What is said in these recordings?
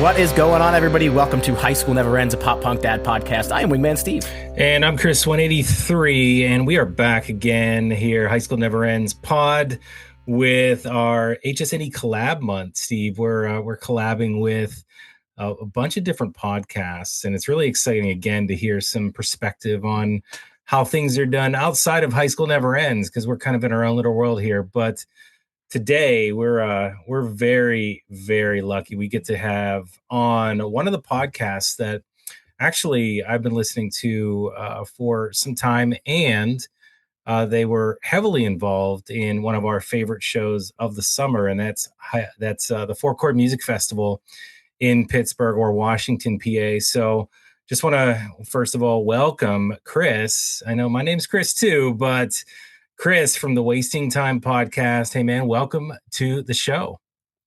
What is going on, everybody? Welcome to High School Never Ends, a pop punk dad podcast. I am Wingman Steve. And I'm Chris 183, and we are back again here, High School Never Ends pod, with our HSNE Collab month. Steve, we're collabing with a bunch of different podcasts, and it's really exciting again to hear some perspective on how things are done outside of High School Never Ends, because we're kind of in our own little world here. But today we're very, very lucky. We get to have on one of the podcasts that actually I've been listening to for some time, and they were heavily involved in one of our favorite shows of the summer, and that's the Chord Music Festival in Pittsburgh or Washington, PA. So just want to first of all welcome Chris. I know my name's Chris too, but Chris from the Wasting Time podcast. Hey man, welcome to the show.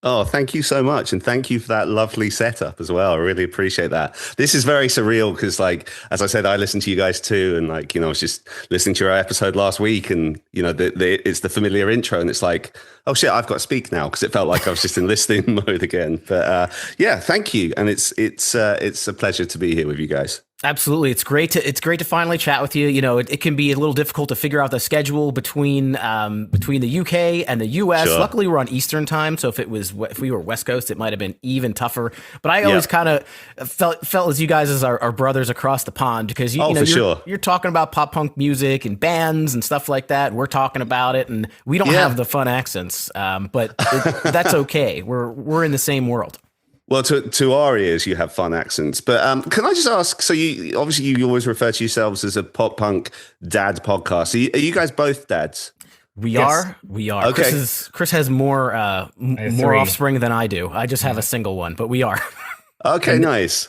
Oh, thank you so much. And thank you for that lovely setup as well. I really appreciate that. This is very surreal because, like, as I said, I listen to you guys too. And like, I was just listening to your episode last week, and, it's the familiar intro, and it's like, oh shit, I've got to speak now, because it felt like I was just in listening mode again. But yeah, thank you. And it's a pleasure to be here with you guys. Absolutely. It's great to finally chat with you. It can be a little difficult to figure out the schedule between the UK and the US. Sure. Luckily, we're on Eastern time, so if we were West Coast, it might have been even tougher. But I always kind of felt as you guys as our brothers across the pond, because you're talking about pop punk music and bands and stuff like that. We're talking about it, and we don't have the fun accents, but that's okay. We're in the same world. Well, to our ears, you have fun accents. But can I just ask, so you always refer to yourselves as a pop punk dad podcast. Are you guys both dads? We are. Okay. Chris has more offspring than I do. I just have a single one, but we are. Okay, nice.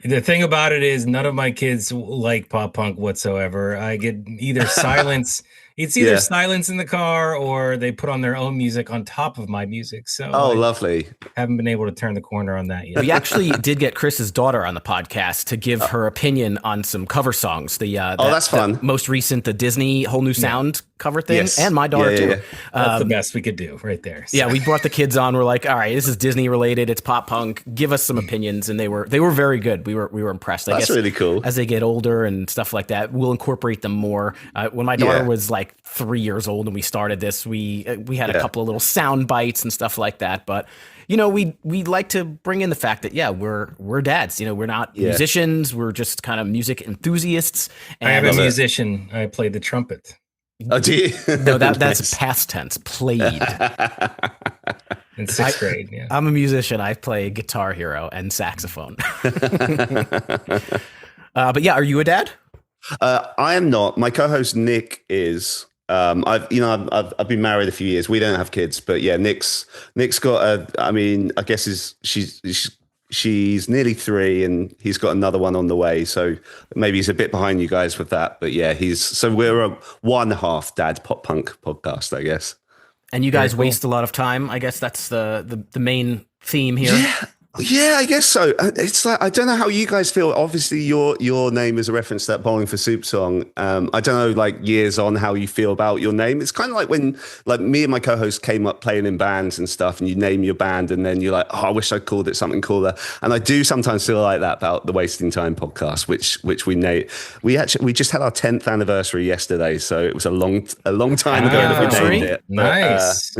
The thing about it is none of my kids like pop punk whatsoever. I get either silence. It's either silence in the car, or they put on their own music on top of my music. So lovely. Haven't been able to turn the corner on that yet. We actually did get Chris's daughter on the podcast to give her opinion on some cover songs. That's fun. The most recent, the Disney Whole New Sound cover thing, and my daughter too. That's the best we could do right there. So. Yeah, we brought the kids on. We're like, all right, this is Disney related. It's pop punk. Give us some opinions, and they were very good. We were impressed. I guess really cool. As they get older and stuff like that, we'll incorporate them more. When my daughter was like 3 years old and we started this, we had a couple of little sound bites and stuff like that. But we like to bring in the fact that we're dads. We're not musicians. We're just kind of music enthusiasts. And I am a musician. I play the trumpet. Oh, do you? No, that's past tense. Played. In sixth grade, yeah. I'm a musician. I play Guitar Hero and saxophone. But yeah, are you a dad? I am not. My co-host Nick is. I've been married a few years. We don't have kids, but yeah, Nick's got I guess she's nearly 3, and he's got another one on the way. So maybe he's a bit behind you guys with that, but yeah, we're a one half dad pop punk podcast, I guess. And you guys waste a lot of time. I guess that's the main theme here. Yeah, I guess so. It's like, I don't know how you guys feel. Obviously, your name is a reference to that Bowling for Soup song. I don't know, like years on, how you feel about your name. It's kind of like when, like, me and my co-host came up playing in bands and stuff, and you name your band, and then you're like, oh, I wish I called it something cooler. And I do sometimes feel like that about the Wasting Time podcast, which we named. We just had our 10th anniversary yesterday, so it was a long time ago that we named it. Nice.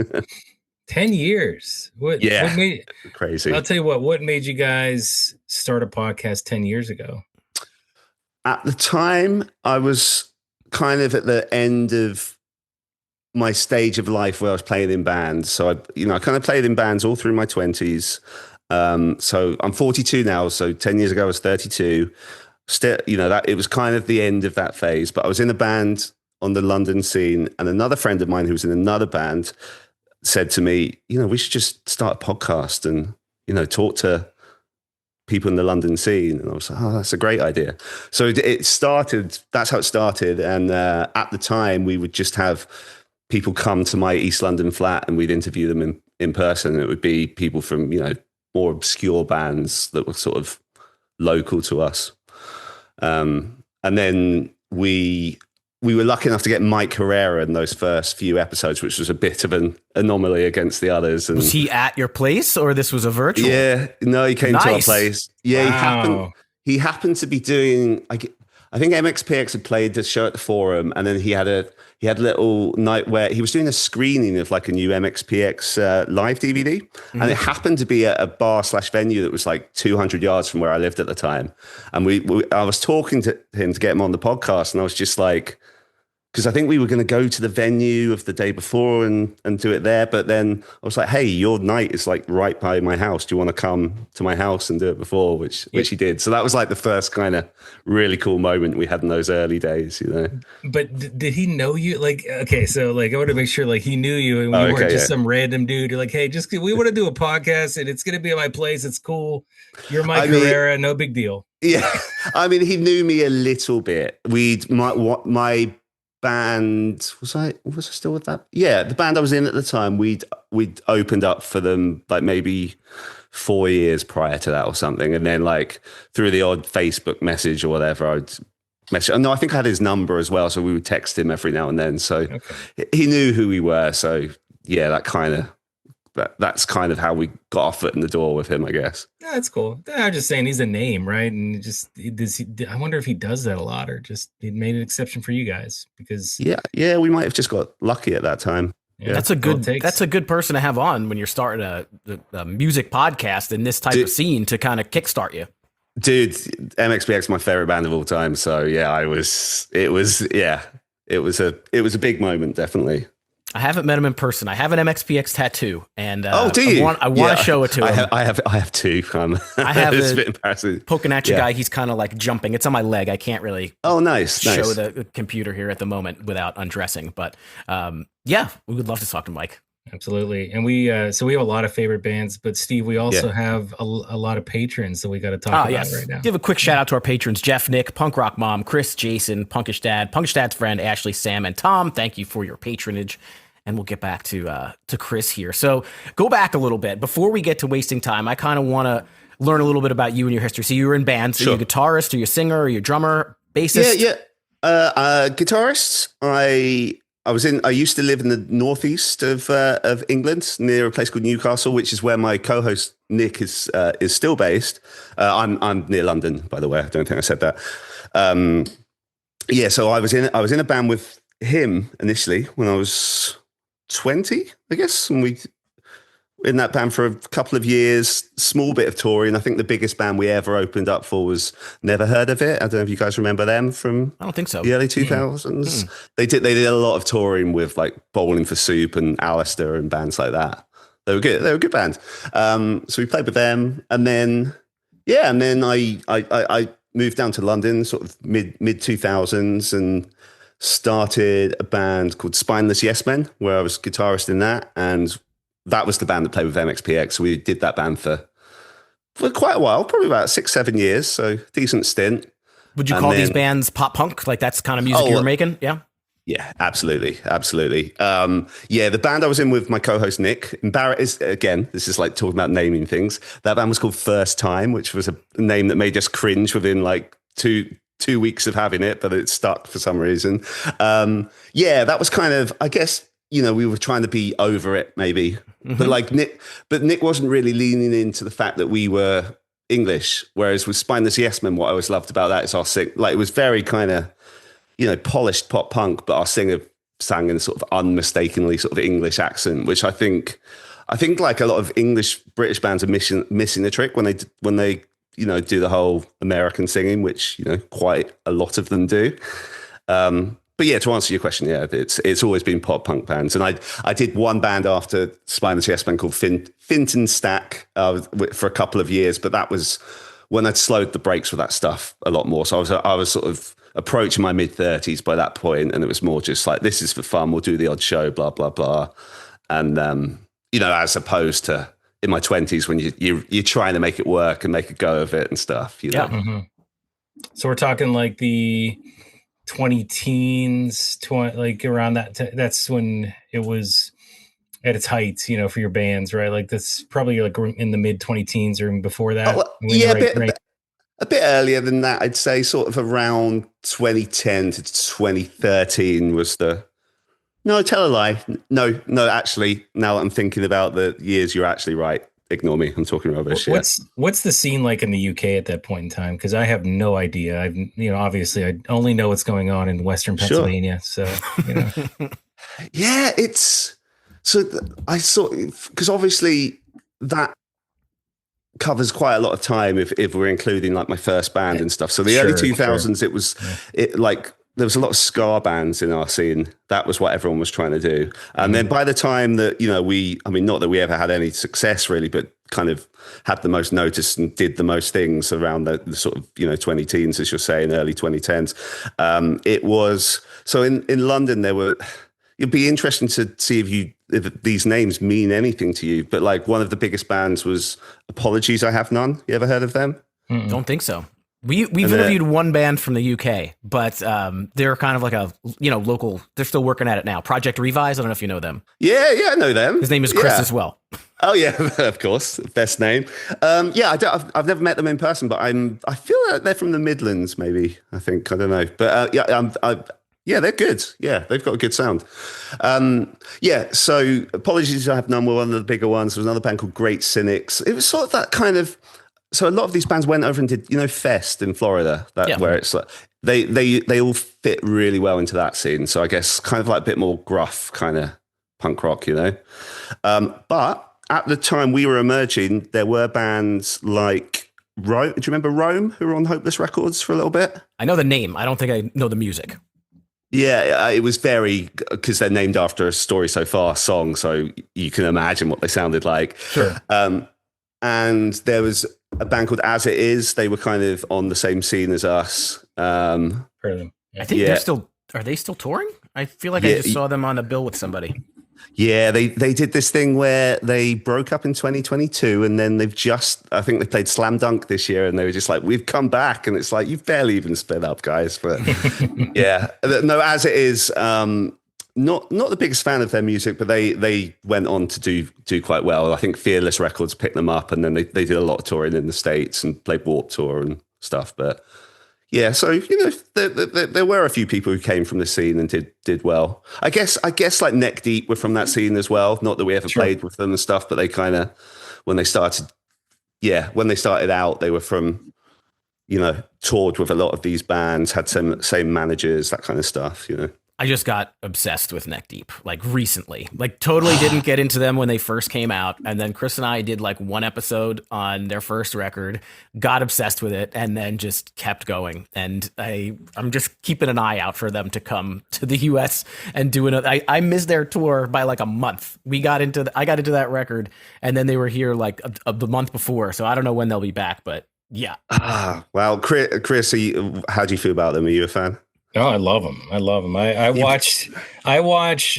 10 years. What made, crazy. I'll tell you what made you guys start a podcast 10 years ago? At the time, I was kind of at the end of my stage of life where I was playing in bands. So I kind of played in bands all through my 20s. So I'm 42 now. So 10 years ago, I was 32. Still, that it was kind of the end of that phase. But I was in a band on the London scene, and another friend of mine who was in another band said to me, we should just start a podcast and, talk to people in the London scene. And I was like, oh, that's a great idea. So it started, that's how it started. And at the time, we would just have people come to my East London flat, and we'd interview them in person. It would be people from, more obscure bands that were sort of local to us. And then we we were lucky enough to get Mike Herrera in those first few episodes, which was a bit of an anomaly against the others. And was he at your place, or this was a virtual? yeah, no, he came to our place. Yeah, wow. he happened to be doing. I think MXPX had played the show at the Forum, and then he had a little night where he was doing a screening of like a new MXPX live DVD, and it happened to be at a bar/venue that was like 200 yards from where I lived at the time. And I was talking to him to get him on the podcast, and I was just like, because I think we were going to go to the venue of the day before and do it there. But then I was like, hey, your night is like right by my house. Do you want to come to my house and do it before? Which he did. So that was like the first kind of really cool moment we had in those early days, you know. But did he know you? Like, okay, so like I want to make sure like he knew you and you weren't just some random dude. You're like, hey, we want to do a podcast and it's going to be at my place. It's cool. You're Mike Herrera. No big deal. Yeah. I mean, he knew me a little bit. My band, was I still with that? Yeah, the band I was in at the time, we'd opened up for them like maybe 4 years prior to that or something, and then like through the odd Facebook message or whatever, I'd message. No, I think I had his number as well, so we would text him every now and then. So he knew who we were. So yeah, that's kind of how we got our foot in the door with him, I guess. Yeah, that's cool. I'm just saying he's a name, right? And I wonder if he does that a lot, or just he made an exception for you guys because yeah, we might have just got lucky at that time. Yeah, that's a good person to have on when you're starting a music podcast in this type of scene to kind of kickstart you. Dude, MXPX is my favorite band of all time. So yeah, it was a big moment, definitely. I haven't met him in person. I have an MXPX tattoo, and do you? I want to show it to him. I have two. I have it's a bit embarrassing. Poking at you guy. He's kind of like jumping. It's on my leg. I can't really. Nice. Show the computer here at the moment without undressing, but yeah, we would love to talk to Mike. Absolutely. And we have a lot of favorite bands, but Steve, we also have a lot of patrons that we got to talk about right now. Give a quick shout out to our patrons: Jeff, Nick, Punk Rock Mom, Chris, Jason, Punkish Dad's friend Ashley, Sam, and Tom. Thank you for your patronage. And we'll get back to Chris here. So go back a little bit. Before we get to wasting time, I kind of want to learn a little bit about you and your history. So you were in bands. Sure. Are you a guitarist? Are you a singer? Are you a drummer? Bassist? Yeah. Guitarist. I used to live in the northeast of England, near a place called Newcastle, which is where my co-host Nick is still based. I'm near London, by the way. I don't think I said that. So I was in a band with him initially when I was 20, I guess, and we in that band for a couple of years, small bit of touring. I think the biggest band we ever opened up for was Never Heard of It. I don't know if you guys remember them from I don't think so. The early 2000s. They did a lot of touring with like Bowling for Soup and Alistair and bands like that. They were good. They were a good band. So we played with them, and then I moved down to London sort of mid 2000s and started a band called Spineless Yes Men, where I was guitarist in that, and that was the band that played with MXPX. So we did that band for quite a while, probably about 6-7 years, so decent stint. Would you call these bands pop punk? Like that's the kind of music you were making? Yeah. Yeah, absolutely. The band I was in with my co-host Nick, this is like talking about naming things. That band was called First Time, which was a name that made us cringe within like two weeks of having it, but it stuck for some reason. That was kind of, I guess, we were trying to be over it maybe, but Nick wasn't really leaning into the fact that we were English. Whereas with Spineless Yes Men, what I always loved about that is our sing, like it was very kind of, polished pop punk, but our singer sang in a sort of unmistakably sort of English accent, which I think like a lot of British bands are missing the trick when they do the whole American singing, which, quite a lot of them do. But yeah, to answer your question, yeah, it's always been pop punk bands. And I did one band after Spineless Yes Men called Finton Stack for a couple of years, but that was when I'd slowed the brakes with that stuff a lot more. So I was sort of approaching my mid-30s by that point, and it was more just like, this is for fun, we'll do the odd show, blah, blah, blah. And, as opposed to in my 20s when you're trying to make it work and make a go of it and stuff, Yeah. Mm-hmm. So we're talking like the 20 teens, like around that. That's when it was at its height, for your bands, right? Like that's probably like in the mid 20 teens or before that. a bit earlier than that. I'd say sort of around 2010 to 2013 was the. No, tell a lie. No, actually, now that I'm thinking about the years, you're actually right. Ignore me. I'm talking rubbish. What's the scene like in the UK at that point in time? Because I have no idea. Obviously, I only know what's going on in Western Pennsylvania. Sure. So, yeah, I saw, because obviously that covers quite a lot of time if we're including like my first band and stuff. So the early 2000s, it was there was a lot of ska bands in our scene. That was what everyone was trying to do. And then by the time that, not that we ever had any success really, but kind of had the most notice and did the most things around the sort of, 20 teens, as you're saying, early 2010s. It was, so in London, it'd be interesting to see if these names mean anything to you. But like one of the biggest bands was Apologies, I Have None. You ever heard of them? Don't think so. We've interviewed one band from the UK, but they're kind of like a local. They're still working at it now. Project Revise. I don't know if you know them. Yeah, I know them. His name is Chris as well. Oh yeah, of course, best name. I've never met them in person, but I feel like they're from the Midlands. Maybe I don't know, but they're good. Yeah, they've got a good sound. So Apologies, I Have None were one of the bigger ones. There was another band called Great Cynics. It was sort of that kind of. So a lot of these bands went over and did, Fest in Florida, where it's like they all fit really well into that scene. So I guess kind of like a bit more gruff kind of punk rock, But at the time we were emerging, there were bands like Rome. Do you remember Rome, who were on Hopeless Records for a little bit? I know the name. I don't think I know the music. Yeah, it was because they're named after a Story So Far song, so you can imagine what they sounded like. Sure. And there was a band called As It Is. They were kind of on the same scene as us. Heard of them. I think are they still touring? I feel like I just saw them on a bill with somebody. Yeah, they did this thing where they broke up in 2022 and then I think they played Slam Dunk this year and they were just like, we've come back. And it's like, you've barely even split up, guys. But yeah, no, As It Is, not the biggest fan of their music, but they went on to do quite well. I think Fearless Records picked them up, and then they did a lot of touring in the States and played Warped Tour and stuff. But yeah, so there were a few people who came from the scene and did well. I guess like Neck Deep were from that scene as well. Not that we ever played with them and stuff, but they kind of when they started out, they were from toured with a lot of these bands, had same managers, that kind of stuff. I just got obsessed with Neck Deep, like recently, like totally didn't get into them when they first came out. And then Chris and I did like one episode on their first record, got obsessed with it, and then just kept going. And I'm just keeping an eye out for them to come to the US and do another. I missed their tour by like a month. I got into that record and then they were here like the month before. So I don't know when they'll be back, but yeah. Well, Chris, how do you feel about them? Are you a fan? Oh, I love them. I watch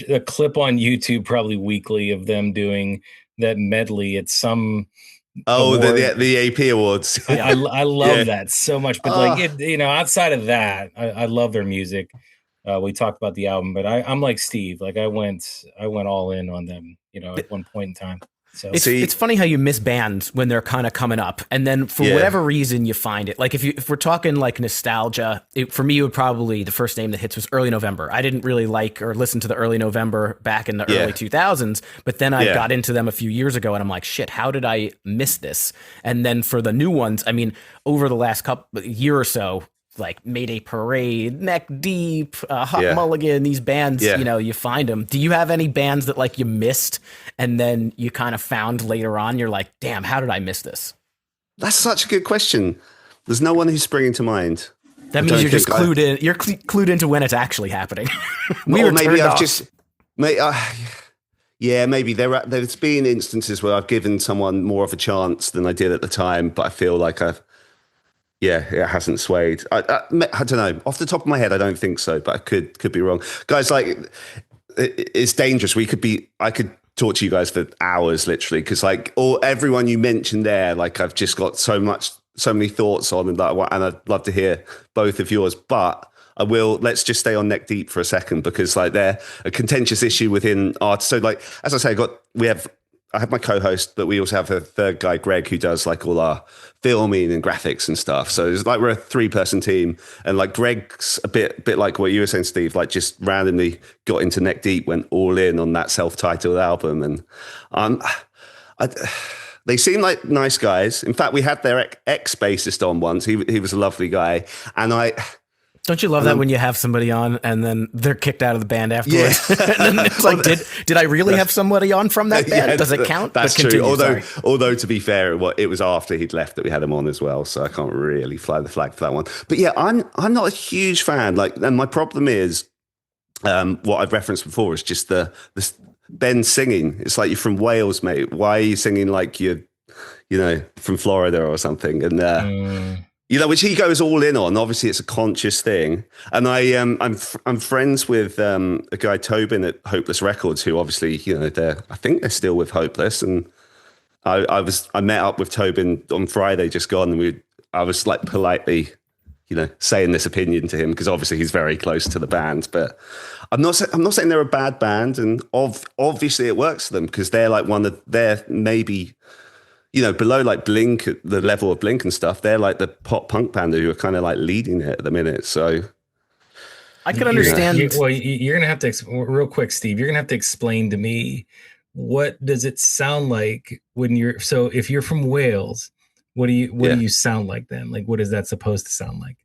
a clip on YouTube probably weekly of them doing that medley at some. Oh, the AP Awards. I love that so much. But outside of that, I love their music. We talked about the album, but I'm like Steve. Like I went all in on them, at one point in time. So it's funny how you miss bands when they're kind of coming up, and then for whatever reason you find it. Like if we're talking like nostalgia, for me, it would probably the first name that hits was Early November. I didn't really like or listen to the Early November back in the early 2000s, but then I got into them a few years ago, and I'm like, shit, how did I miss this? And then for the new ones, I mean, over the last year or so, like Mayday Parade, Neck Deep, Hot Mulligan, these bands, you find them. Do you have any bands that like you missed and then you kind of found later on? You're like, damn, how did I miss this? That's such a good question. There's no one who's springing to mind. That means you're just clued in. You're clued into when it's actually happening. Maybe there's been instances where I've given someone more of a chance than I did at the time, but I feel like it hasn't swayed. I don't know. Off the top of my head, I don't think so, but I could be wrong. Guys, like, it's dangerous. I could talk to you guys for hours, literally, because like everyone you mentioned there, like I've just got so many thoughts on, and I'd love to hear both of yours. But let's just stay on Neck Deep for a second, because like they're a contentious issue within art. So like, as I say, we have I have my co-host, but we also have a third guy, Greg, who does like all our filming and graphics and stuff. So it's like we're a 3-person team, and like Greg's a bit like what you were saying, Steve. Like just randomly got into Neck Deep, went all in on that self-titled album, and they seem like nice guys. In fact, we had their ex-bassist on once. He was a lovely guy, and Don't you love that when you have somebody on and then they're kicked out of the band afterwards? Yeah. And then it's like, did I really have somebody on from that band? Yeah, Does it count? That's true. Although to be fair, it was after he'd left that we had him on as well, so I can't really fly the flag for that one. But yeah, I'm not a huge fan. Like, and my problem is what I've referenced before is just the Ben singing. It's like, you're from Wales, mate. Why are you singing like you're, from Florida or something? And which he goes all in on. Obviously, it's a conscious thing. And I'm friends with a guy, Tobin, at Hopeless Records, who obviously, I think they're still with Hopeless. And I met up with Tobin on Friday, just gone, and I was like politely, saying this opinion to him, because obviously he's very close to the band. But I'm not saying they're a bad band, and obviously it works for them, because they're like they're maybe, below like Blink, the level of Blink and stuff. They're like the pop punk band who are kind of like leading it at the minute. So I can understand. You're gonna have to real quick, Steve. You're gonna have to explain to me, what does it sound like when you're? So if you're from Wales, what do you sound like then? Like, what is that supposed to sound like?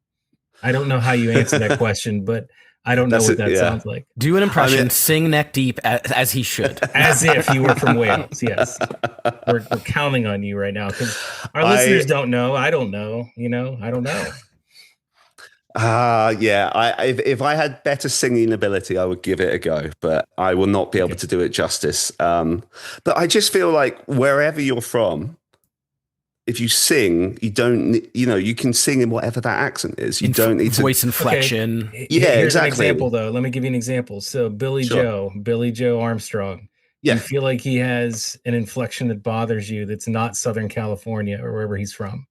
I don't know how you answer that question, but I don't know what that sounds like. Do an impression, sing Neck Deep as he should. As if you were from Wales, yes. We're counting on you right now, because our listeners don't know. I don't know, I don't know. If I had better singing ability, I would give it a go, but I will not be able to do it justice. But I just feel like wherever you're from, if you sing, you don't, you can sing in whatever that accent is. You don't need voice inflection. Okay. Yeah, Here's exactly. An example, though. Let me give you an example. So Billy Joe Armstrong. Yeah. You feel like he has an inflection that bothers you that's not Southern California or wherever he's from?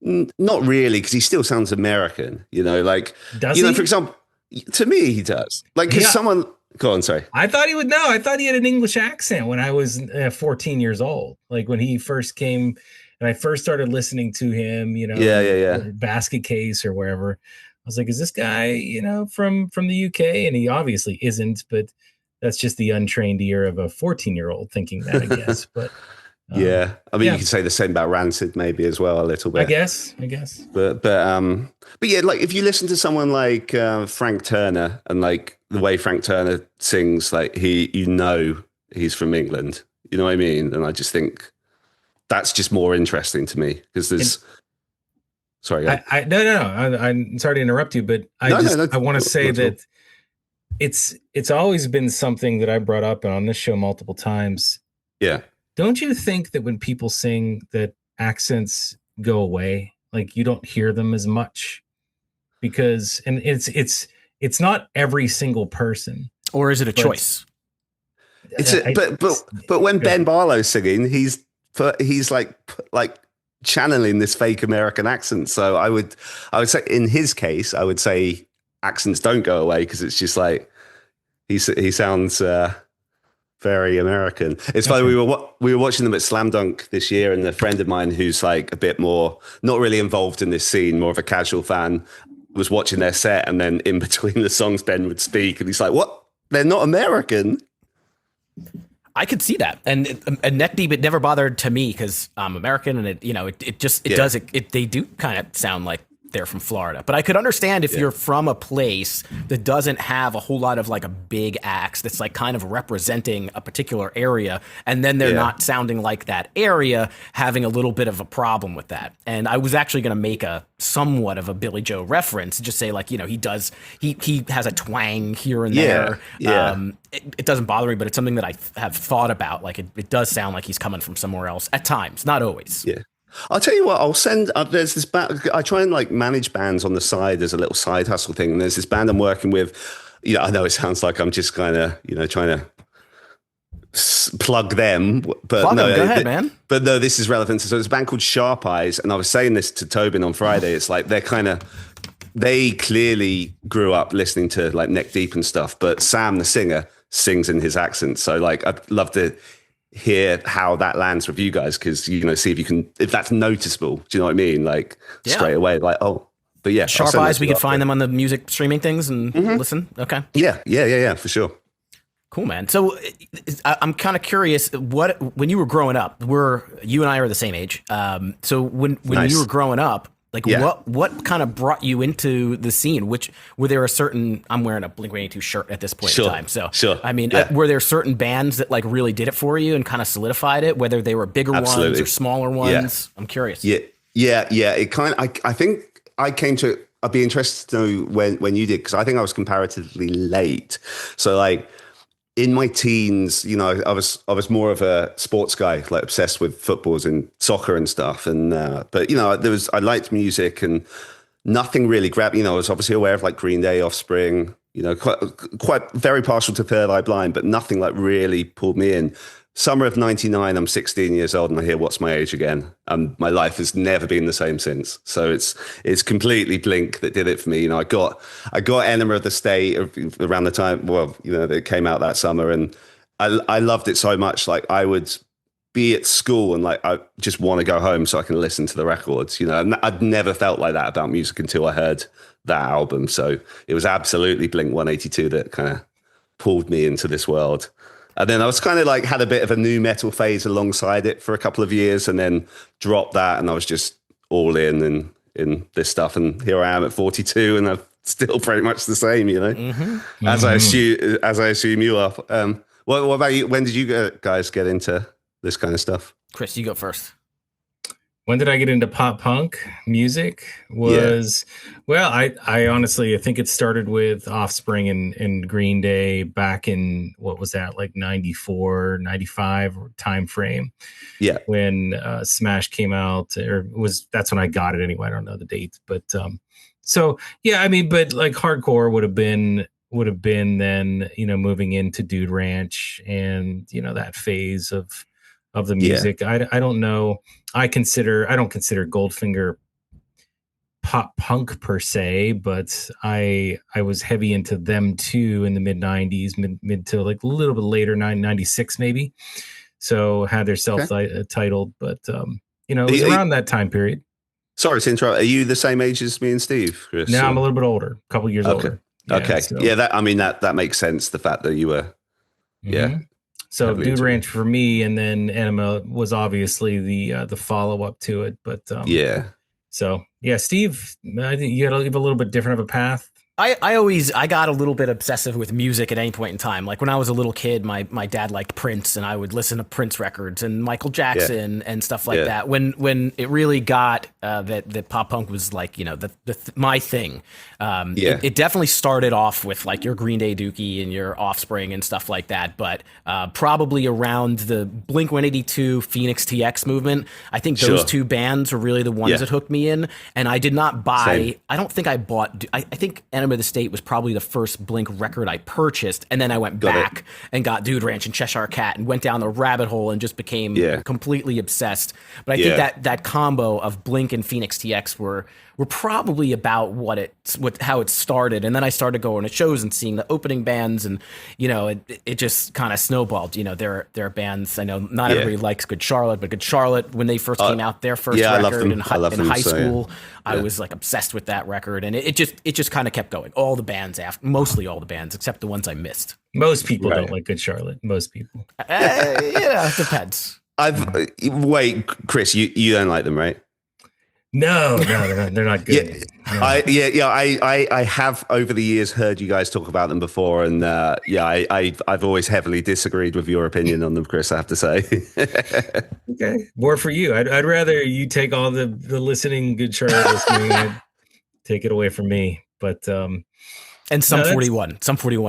Not really, because he still sounds American. Does he? For example, to me he does. Like, because someone. Go on, sorry. I thought he would know. I thought he had an English accent when I was 14 years old. Like when he first came. And I first started listening to him, Basket Case or wherever. I was like, is this guy, from the UK? And he obviously isn't, but that's just the untrained ear of a 14-year-old thinking that, I guess. But you could say the same about Rancid maybe as well, a little bit. I guess. But yeah, like if you listen to someone like Frank Turner, and like the way Frank Turner sings, like he's from England. You know what I mean? And I just think that's just more interesting to me, because there's. Sorry. I'm sorry to interrupt you, but I want to say that it's always been something that I brought up on this show multiple times. Yeah. Don't you think that when people sing, that accents go away? Like you don't hear them as much, because it's not every single person. Or is it a choice? But when Ben Barlow's singing, he's like channeling this fake American accent. So I would say in his case, I would say accents don't go away, because it's just like he sounds very American. It's funny, we were watching them at Slam Dunk this year, and a friend of mine who's like a bit more not really involved in this scene, more of a casual fan, was watching their set, and then in between the songs Ben would speak, and he's like, "What? They're not American?" I could see that, and Neck Deep, it never bothered to me because I'm American, and they do kind of sound like they're from Florida. But I could understand if you're from a place that doesn't have a whole lot of like a big acts that's like kind of representing a particular area, and then they're not sounding like that area, having a little bit of a problem with that. And I was actually going to make a somewhat of a Billy Joe reference, just say like, he has a twang here and there. Yeah. It doesn't bother me, but it's something that I have thought about. Like it does sound like he's coming from somewhere else at times, not always. Yeah. I'll tell you what, I'll send, there's this band, I try and like manage bands on the side as a little side hustle thing. And there's this band I'm working with, I know it sounds like I'm just kind of, trying to plug them, but go ahead, man. But no, this is relevant. So there's a band called Sharp Eyes. And I was saying this to Tobin on Friday. It's like, they clearly grew up listening to like Neck Deep and stuff, but Sam, the singer, sings in his accent. So like, I'd love to hear how that lands with you guys, because see if that's noticeable. Do you know what I mean? Like straight away, like, oh, but yeah, Sharp Eyes, we could find them on the music streaming things and listen. Okay. Yeah, for sure. Cool, man. So I'm kind of curious, when you were growing up, you and I are the same age. So when Nice. you were growing up, like what kind of brought you into the scene? Were there a certain, I'm wearing a Blink-182 shirt at this point in time. So Sure. I mean, Yeah. were there certain bands that like really did it for you and kind of solidified it, whether they were bigger Absolutely. ones or smaller ones? I'm curious. Yeah. It kind of, I think I came to, I'd be interested to know when you did, because I think I was comparatively late. So like, in my teens, I was more of a sports guy, like obsessed with footballs and soccer and stuff. And but I liked music, and nothing really grabbed. I was obviously aware of like Green Day, Offspring. Quite very partial to Third Eye Blind, but nothing like really pulled me in. Summer of '99, I'm 16 years old, and I hear What's My Age Again. My life has never been the same since. So it's completely Blink that did it for me. I got Enema of the State around the time, that it came out that summer, and I loved it so much. Like I would be at school and like I just want to go home so I can listen to the records. And I'd never felt like that about music until I heard that album. So it was absolutely Blink 182 that kind of pulled me into this world. And then I was kind of like had a bit of a new metal phase alongside it for a couple of years, and then dropped that, and I was just all in this stuff. And here I am at 42, and I'm still pretty much the same, as I assume you are. What about you? When did you guys get into this kind of stuff? Chris, you go first. When did I get into pop punk music? Well, I honestly, I think it started with Offspring and Green Day back in, what was that, like 94, 95 time frame. Yeah. When Smash came out, that's when I got it anyway. I don't know the dates, but so yeah, I mean, but like hardcore would have been then, moving into Dude Ranch and, that phase of the music. I don't know. I don't consider Goldfinger pop punk per se, but I was heavy into them too in the mid 90s, mid to like a little bit later, 96 maybe. So had their self-titled, but it was around that time period. Sorry to interrupt. Are you the same age as me and Steve, Chris? No, I'm a little bit older, a couple years older. Okay. So. Yeah, that makes sense. The fact that you were, So Dude Ranch for me, and then Enema was obviously the follow up to it. But So yeah, Steve, I think you have a little bit different of a path. I got a little bit obsessive with music at any point in time. Like when I was a little kid, my dad liked Prince, and I would listen to Prince records and Michael Jackson and stuff like that. When it really got that pop punk was like my thing. It definitely started off with like your Green Day, Dookie, and your Offspring and stuff like that. But probably around the Blink 182 Phoenix TX movement, I think those two bands were really the ones that hooked me in. And I did not buy. Same. I don't think I bought. I think Enema of the State was probably the first Blink record I purchased, and then I went back and got Dude Ranch and Cheshire Cat and went down the rabbit hole and just became completely obsessed. But I think that combo of Blink and Phoenix TX were probably about how it started, and then I started going to shows and seeing the opening bands, and it just kind of snowballed. There are bands I know not everybody likes Good Charlotte, but Good Charlotte, when they first came out, their first record in high school, I was like obsessed with that record, and it just kind of kept going. All the bands mostly all the bands except the ones I missed. Most people don't like Good Charlotte. Most people. It depends. Wait, Chris, you don't like them, right? No, they're not good. I have over the years heard you guys talk about them before, and I've always heavily disagreed with your opinion on them, Chris. I have to say. Okay, more for you. I'd rather you take all the listening, Good Charlotte listening, and take it away from me. But and Sum 41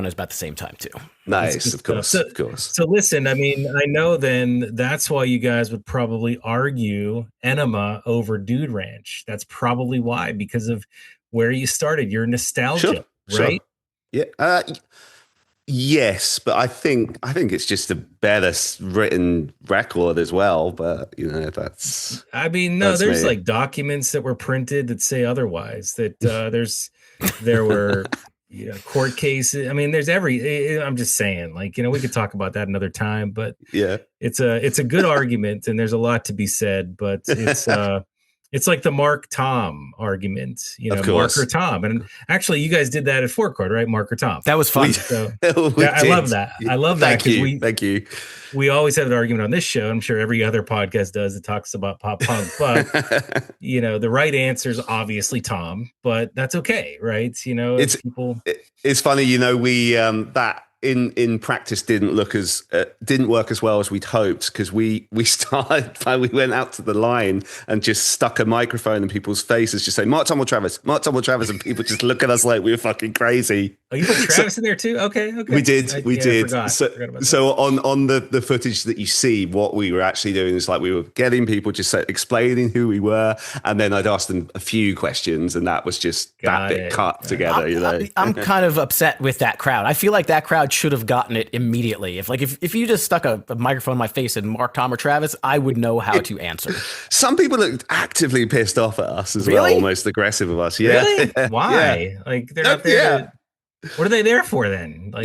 is about the same time too. Nice, of course. So listen, I mean, I know then that's why you guys would probably argue Enema over Dude Ranch. That's probably why, because of where you started, your nostalgia, right? Yeah. Yes, but I think it's just a better written record as well. But that's. I mean, no, there's like documents that were printed that say otherwise. That there were court cases. I mean, there's I'm just saying, like, we could talk about that another time, but Yeah. it's a good argument, and there's a lot to be said, but it's like the Mark Tom argument, Of Mark course. or Tom. And actually, you guys did that at Four Chord, right? Mark or Tom. That was fun. I love that. I love that because thank you. We always have an argument on this show. I'm sure every other podcast does. It talks about pop punk, but the right answer is obviously Tom, but that's okay, right? It's funny, we that in practice didn't work as well as we'd hoped, because we went out to the line and just stuck a microphone in people's faces, just saying Mark, Tom, or Travis, and people just look at us like we were fucking crazy. Oh, you put Travis in there too? Okay. We did. I forgot So on the footage that you see, what we were actually doing is like we were getting people just explaining who we were, and then I'd ask them a few questions, and that was just that bit cut together. I'm kind of upset with that crowd. I feel like that crowd should have gotten it immediately. If you just stuck a microphone in my face and Mark, Tom, or Travis, I would know how to answer. Some people looked actively pissed off at us as well, almost aggressive of us. Yeah. Really? Why? Yeah. Like they're not there. What are they there for then? Like,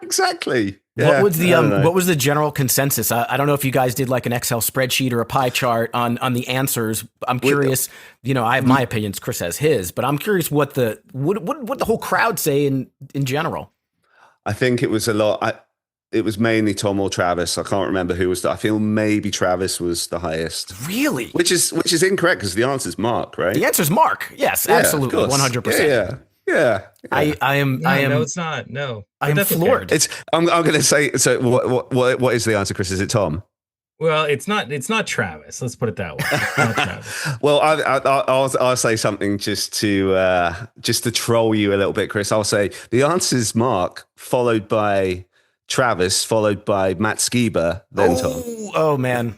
exactly. Yeah. What was the general consensus? I don't know if you guys did like an Excel spreadsheet or a pie chart on the answers. I'm curious. I have my opinions. Chris has his, but I'm curious what the whole crowd say in general. I think it was a lot. It was mainly Tom or Travis. I can't remember who was. I feel maybe Travis was the highest. Really? Which is incorrect, because the answer is Mark, right? The answer is Mark. Yes, absolutely, 100%. Yeah. I am. No, it's not. No, I'm floored. Okay. I'm going to say. So, what is the answer, Chris? Is it Tom? Well, it's not Travis. Let's put it that way. It's not Travis. Well, I'll say something just to troll you a little bit, Chris. I'll say the answer is Mark, followed by Travis, followed by Matt Skiba, then Tom. Oh man,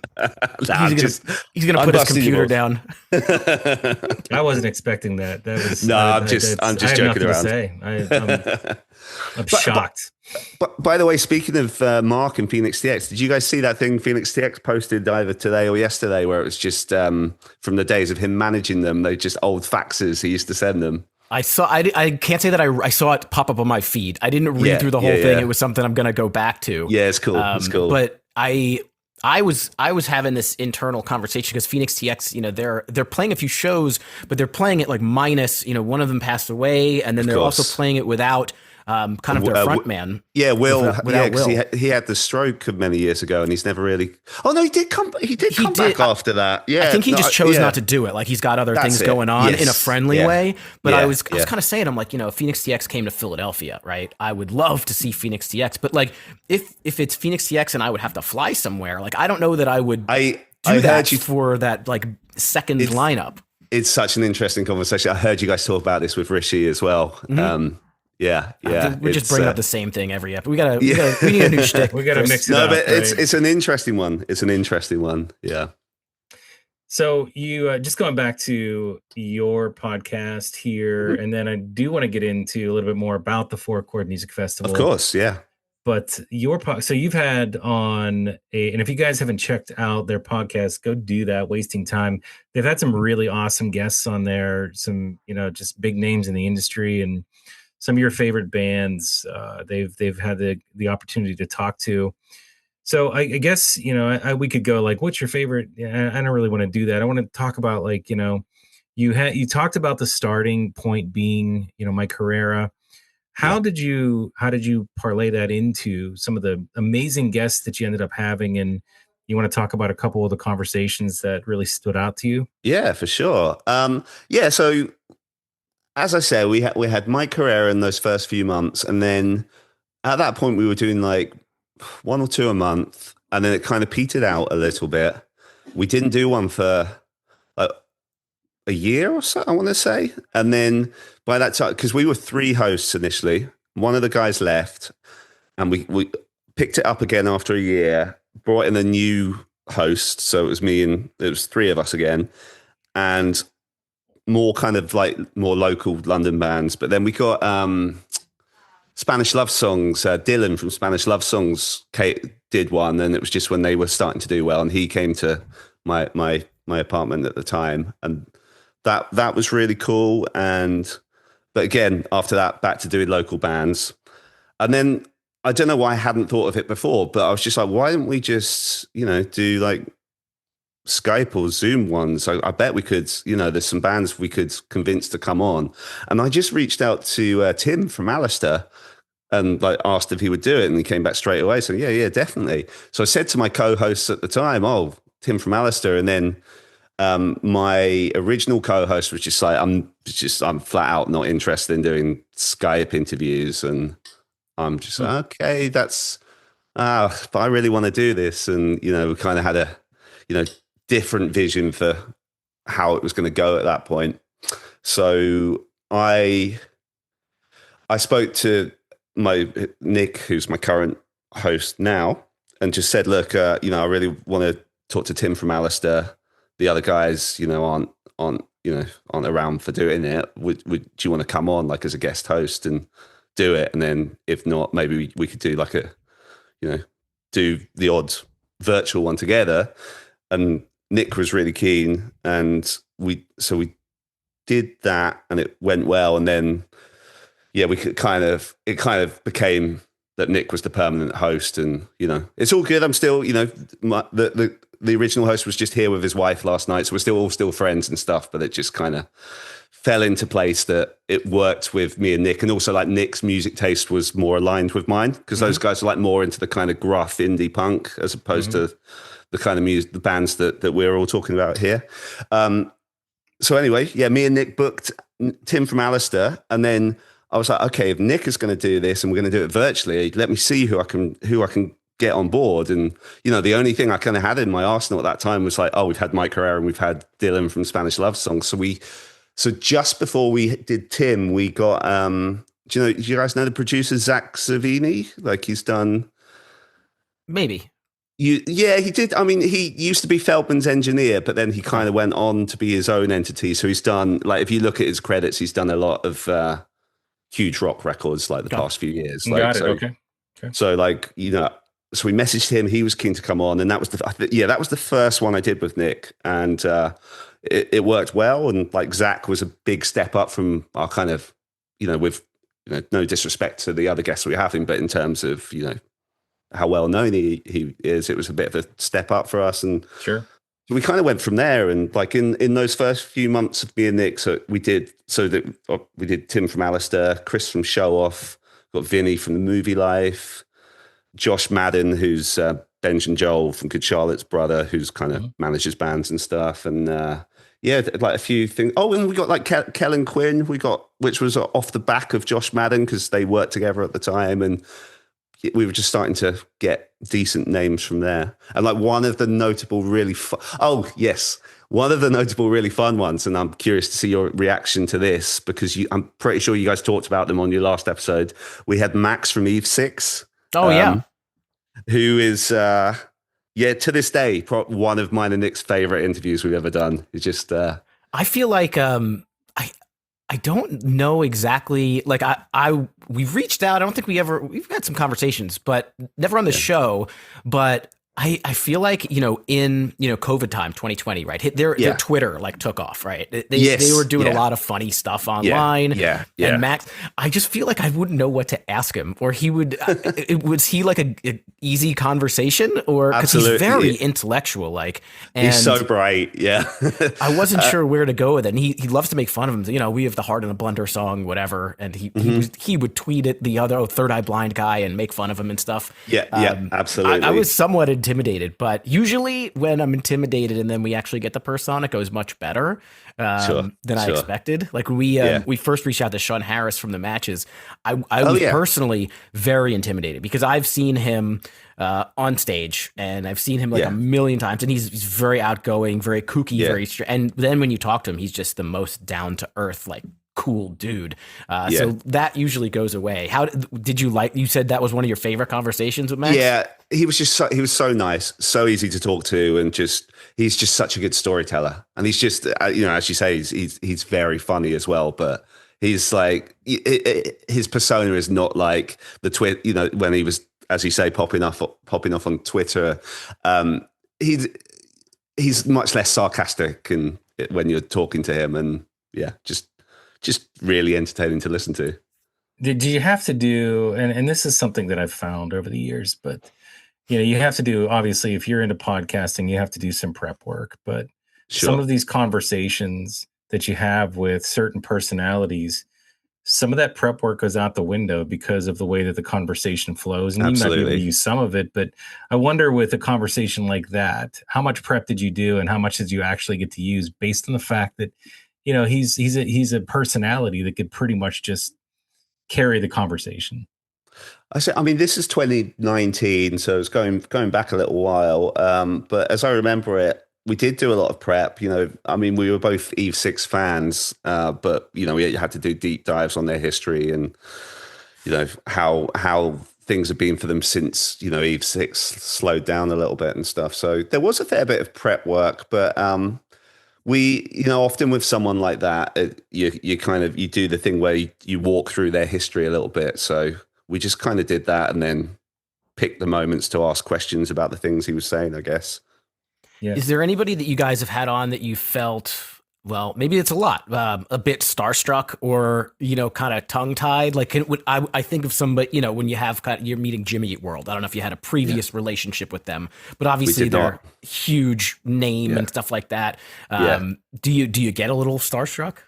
he's gonna put his computer down. I wasn't expecting that. That was I'm just joking around. I'm shocked. But by the way, speaking of Mark and Phoenix TX, did you guys see that thing Phoenix TX posted either today or yesterday, where it was just from the days of him managing them? They just old faxes he used to send them. I saw. I can't say that I saw it pop up on my feed. I didn't read through the whole thing. It was something I'm going to go back to. Yeah, it's cool. It's cool. But I was having this internal conversation because Phoenix TX, they're playing a few shows, but they're playing it like minus. One of them passed away, and then they're also playing it without kind of their front man. Yeah, Will. Without because Will. he had the stroke many years ago, and he's never really. Oh no, he did come. He did come back after that. Yeah, I think he just chose not to do it. Like he's got other things going on in a friendly way. But I was kind of saying, I'm like, Phoenix TX came to Philadelphia, right? I would love to see Phoenix TX, but like if it's Phoenix TX and I would have to fly somewhere, like I don't know that I would do that for that like second lineup. It's such an interesting conversation. I heard you guys talk about this with Rishi as well. Mm-hmm. Yeah. We just bring up the same thing every episode. We need a new shtick. We got to mix it up. No, but it's an interesting one. It's an interesting one. Yeah. So you just going back to your podcast here, and then I do want to get into a little bit more about the Four Chord Music Festival. Of course, yeah. But so you've had on and if you guys haven't checked out their podcast, go do that. Wasting Time. They've had some really awesome guests on there. Some just big names in the industry and some of your favorite bands. They've had the opportunity to talk to. So I guess we could go like, what's your favorite? I don't really want to do that. I want to talk about like you talked about the starting point being Mike Herrera. How did you parlay that into some of the amazing guests that you ended up having? And you want to talk about a couple of the conversations that really stood out to you? Yeah, for sure. So as I said, we had Mike Herrera in those first few months, and then at that point we were doing like one or two a month, and then it kind of petered out a little bit. We didn't do one for like a year or so, I want to say, and then by that time, because we were three hosts initially, one of the guys left, and we picked it up again after a year, brought in a new host, so it was me and it was three of us again, and more kind of like more local London bands. But then we got Spanish Love Songs. Dylan from Spanish Love Songs did one, and it was just when they were starting to do well, and he came to my apartment at the time, and that was really cool. And But again, after that, back to doing local bands. And then I don't know why I hadn't thought of it before, but I was just like, why don't we just, do like Skype or Zoom ones? I bet we could, there's some bands we could convince to come on. And I just reached out to Tim from Alistair and like asked if he would do it. And he came back straight away saying, yeah, definitely. So I said to my co-hosts at the time, oh, Tim from Alistair. And then my original co-host was just like, I'm flat out not interested in doing Skype interviews. And I'm just like, okay, but I really want to do this. And, we kind of had a, different vision for how it was going to go at that point. So I spoke to Nick, who's my current host now, and just said, look, I really want to talk to Tim from Alistair. The other guys, aren't around for doing it. Do you want to come on like as a guest host and do it? And then if not, maybe we could do like do the odd virtual one together. And Nick was really keen, and we did that, and it went well. And then, we could it kind of became that Nick was the permanent host, and it's all good. I'm still, the original host was just here with his wife last night, so we're still friends and stuff. But it just kind of fell into place that it worked with me and Nick, and also like Nick's music taste was more aligned with mine because those guys are like more into the kind of gruff indie punk as opposed to the kind of music, the bands that we're all talking about here. So anyway, me and Nick booked Tim from Alistair, and then I was like, okay, if Nick is going to do this and we're going to do it virtually, let me see who I can get on board. And the only thing I kind of had in my arsenal at that time was like, oh, we've had Mike Herrera and we've had Dylan from Spanish Love Songs. So just before we did Tim, we got do you guys know the producer Zach Savini? Like he's done maybe. He did. I mean, he used to be Feldman's engineer, but then he kind of went on to be his own entity. So he's done, like, if you look at his credits, he's done a lot of huge rock records like the past few years. Like, Okay. So like, so we messaged him. He was keen to come on, and that was that was the first one I did with Nick, and it worked well. And like Zach was a big step up from our kind of, with no disrespect to the other guests we have him, but in terms of how well known he is, it was a bit of a step up for us. And sure, we kind of went from there. And like in those first few months of me and Nick, we did Tim from Alistair, Chris from Show Off, got Vinny from The Movie Life, Josh Madden, who's Benj and Joel from Good Charlotte's brother, who's kind of manages bands and stuff. And like a few things. Oh, and we got like Kellen Quinn, which was off the back of Josh Madden because they worked together at the time. And we were just starting to get decent names from there. And like one of the notable really fun ones, and I'm curious to see your reaction to this because I'm pretty sure you guys talked about them on your last episode. We had Max from Eve 6. Oh, yeah. Who is, to this day, one of mine and Nick's favorite interviews we've ever done. It's just... I feel like... I don't know exactly. Like we've reached out. I don't think we've had some conversations, but never on the show. But I feel like, in COVID time, 2020, right? Their Twitter like took off, right? They were doing a lot of funny stuff online. Yeah. And Max, I just feel like I wouldn't know what to ask him, or he would, was he like a easy conversation, or because he's very intellectual, like, and he's so bright. Yeah. I wasn't sure where to go with it. And he loves to make fun of him. We have the Heart in a Blender song, whatever. And he would tweet at the other Third Eye Blind guy and make fun of him and stuff. Yeah. Absolutely. I was somewhat intimidated, but usually when I'm intimidated and then we actually get the person on, it goes much better than I expected. Like we first reached out to Sean Harris from the Matches. I was personally very intimidated because I've seen him on stage and I've seen him like a million times, and he's very outgoing, very kooky, and then when you talk to him, he's just the most down to earth, like cool dude. So that usually goes away. How did you like? You said that was one of your favorite conversations with Max. Yeah, he was so nice, so easy to talk to, and he's just such a good storyteller. And he's just as you say, he's very funny as well. But he's like his persona is not like the when he was, as you say, popping off on Twitter. He's much less sarcastic and when you're talking to him, and just just really entertaining to listen to. Did you have to do, and this is something that I've found over the years, but you have to do, obviously, if you're into podcasting, you have to do some prep work, but some Sure. of these conversations that you have with certain personalities, some of that prep work goes out the window because of the way that the conversation flows. And you might be able to Absolutely. use some of it, but I wonder with a conversation like that, how much prep did you do and how much did you actually get to use based on the fact that, he's a personality that could pretty much just carry the conversation. I mean, this is 2019, so it's going back a little while. But as I remember it, we did do a lot of prep. I mean, we were both Eve 6 fans, but we had to do deep dives on their history and how things have been for them since Eve 6 slowed down a little bit and stuff. So there was a fair bit of prep work, but we often with someone like that, you do the thing where you walk through their history a little bit. So we just kind of did that and then picked the moments to ask questions about the things he was saying, I guess. Yeah. Is there anybody that you guys have had on that you felt, well, maybe it's a bit starstruck or, kind of tongue tied? Like I think of somebody, when you're meeting Jimmy Eat World. I don't know if you had a previous relationship with them, but obviously they're huge name and stuff like that. Do you get a little starstruck?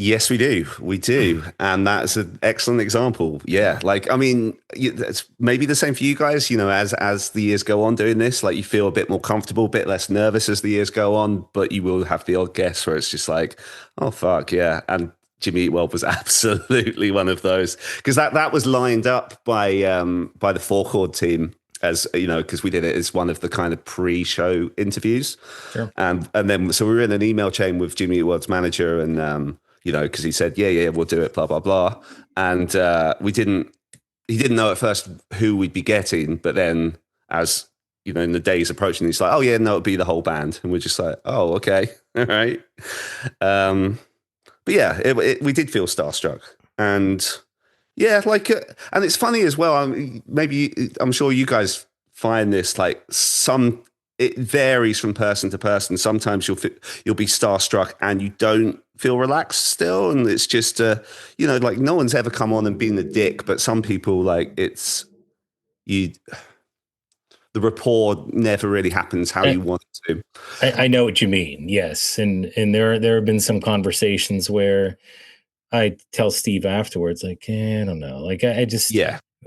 Yes, we do. We do. And that's an excellent example. Yeah. Like, I mean, it's maybe the same for you guys, as the years go on doing this, like you feel a bit more comfortable, a bit less nervous as the years go on, but you will have the odd guess where it's just like, oh, fuck, yeah. And Jimmy Eat World was absolutely one of those because that was lined up by the Chord team as, because we did it as one of the kind of pre-show interviews. Sure. And then, so we were in an email chain with Jimmy Eat World's manager and, because he said, yeah, we'll do it, blah, blah, blah. And he didn't know at first who we'd be getting. But then as, in the days approaching, he's like, oh, yeah, no, it'll be the whole band. And we're just like, oh, okay. All right. But yeah, we did feel starstruck. And yeah, and it's funny as well. I'm sure you guys find this, like it varies from person to person. Sometimes you'll be starstruck and you don't feel relaxed still. And it's just, like no one's ever come on and been a dick, but some people the rapport never really happens how you want it to. I know what you mean. Yes. And there have been some conversations where I tell Steve afterwards, like, I don't know. Like I just,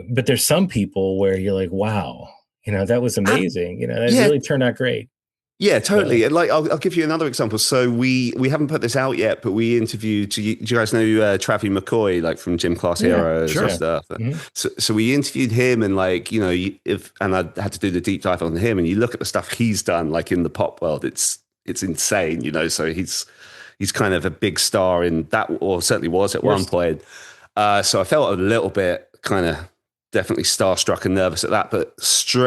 but there's some people where you're like, wow, that was amazing. That really turned out great. Yeah, totally. Like, I'll give you another example. So we haven't put this out yet, but we interviewed. Do you guys know Travis McCoy, like from Gym Class Heroes and stuff? Mm-hmm. So we interviewed him, and and I had to do the deep dive on him. And you look at the stuff he's done, like in the pop world, it's insane. So he's kind of a big star in that, or certainly was at one point. So I felt a little bit kind of definitely starstruck and nervous at that. But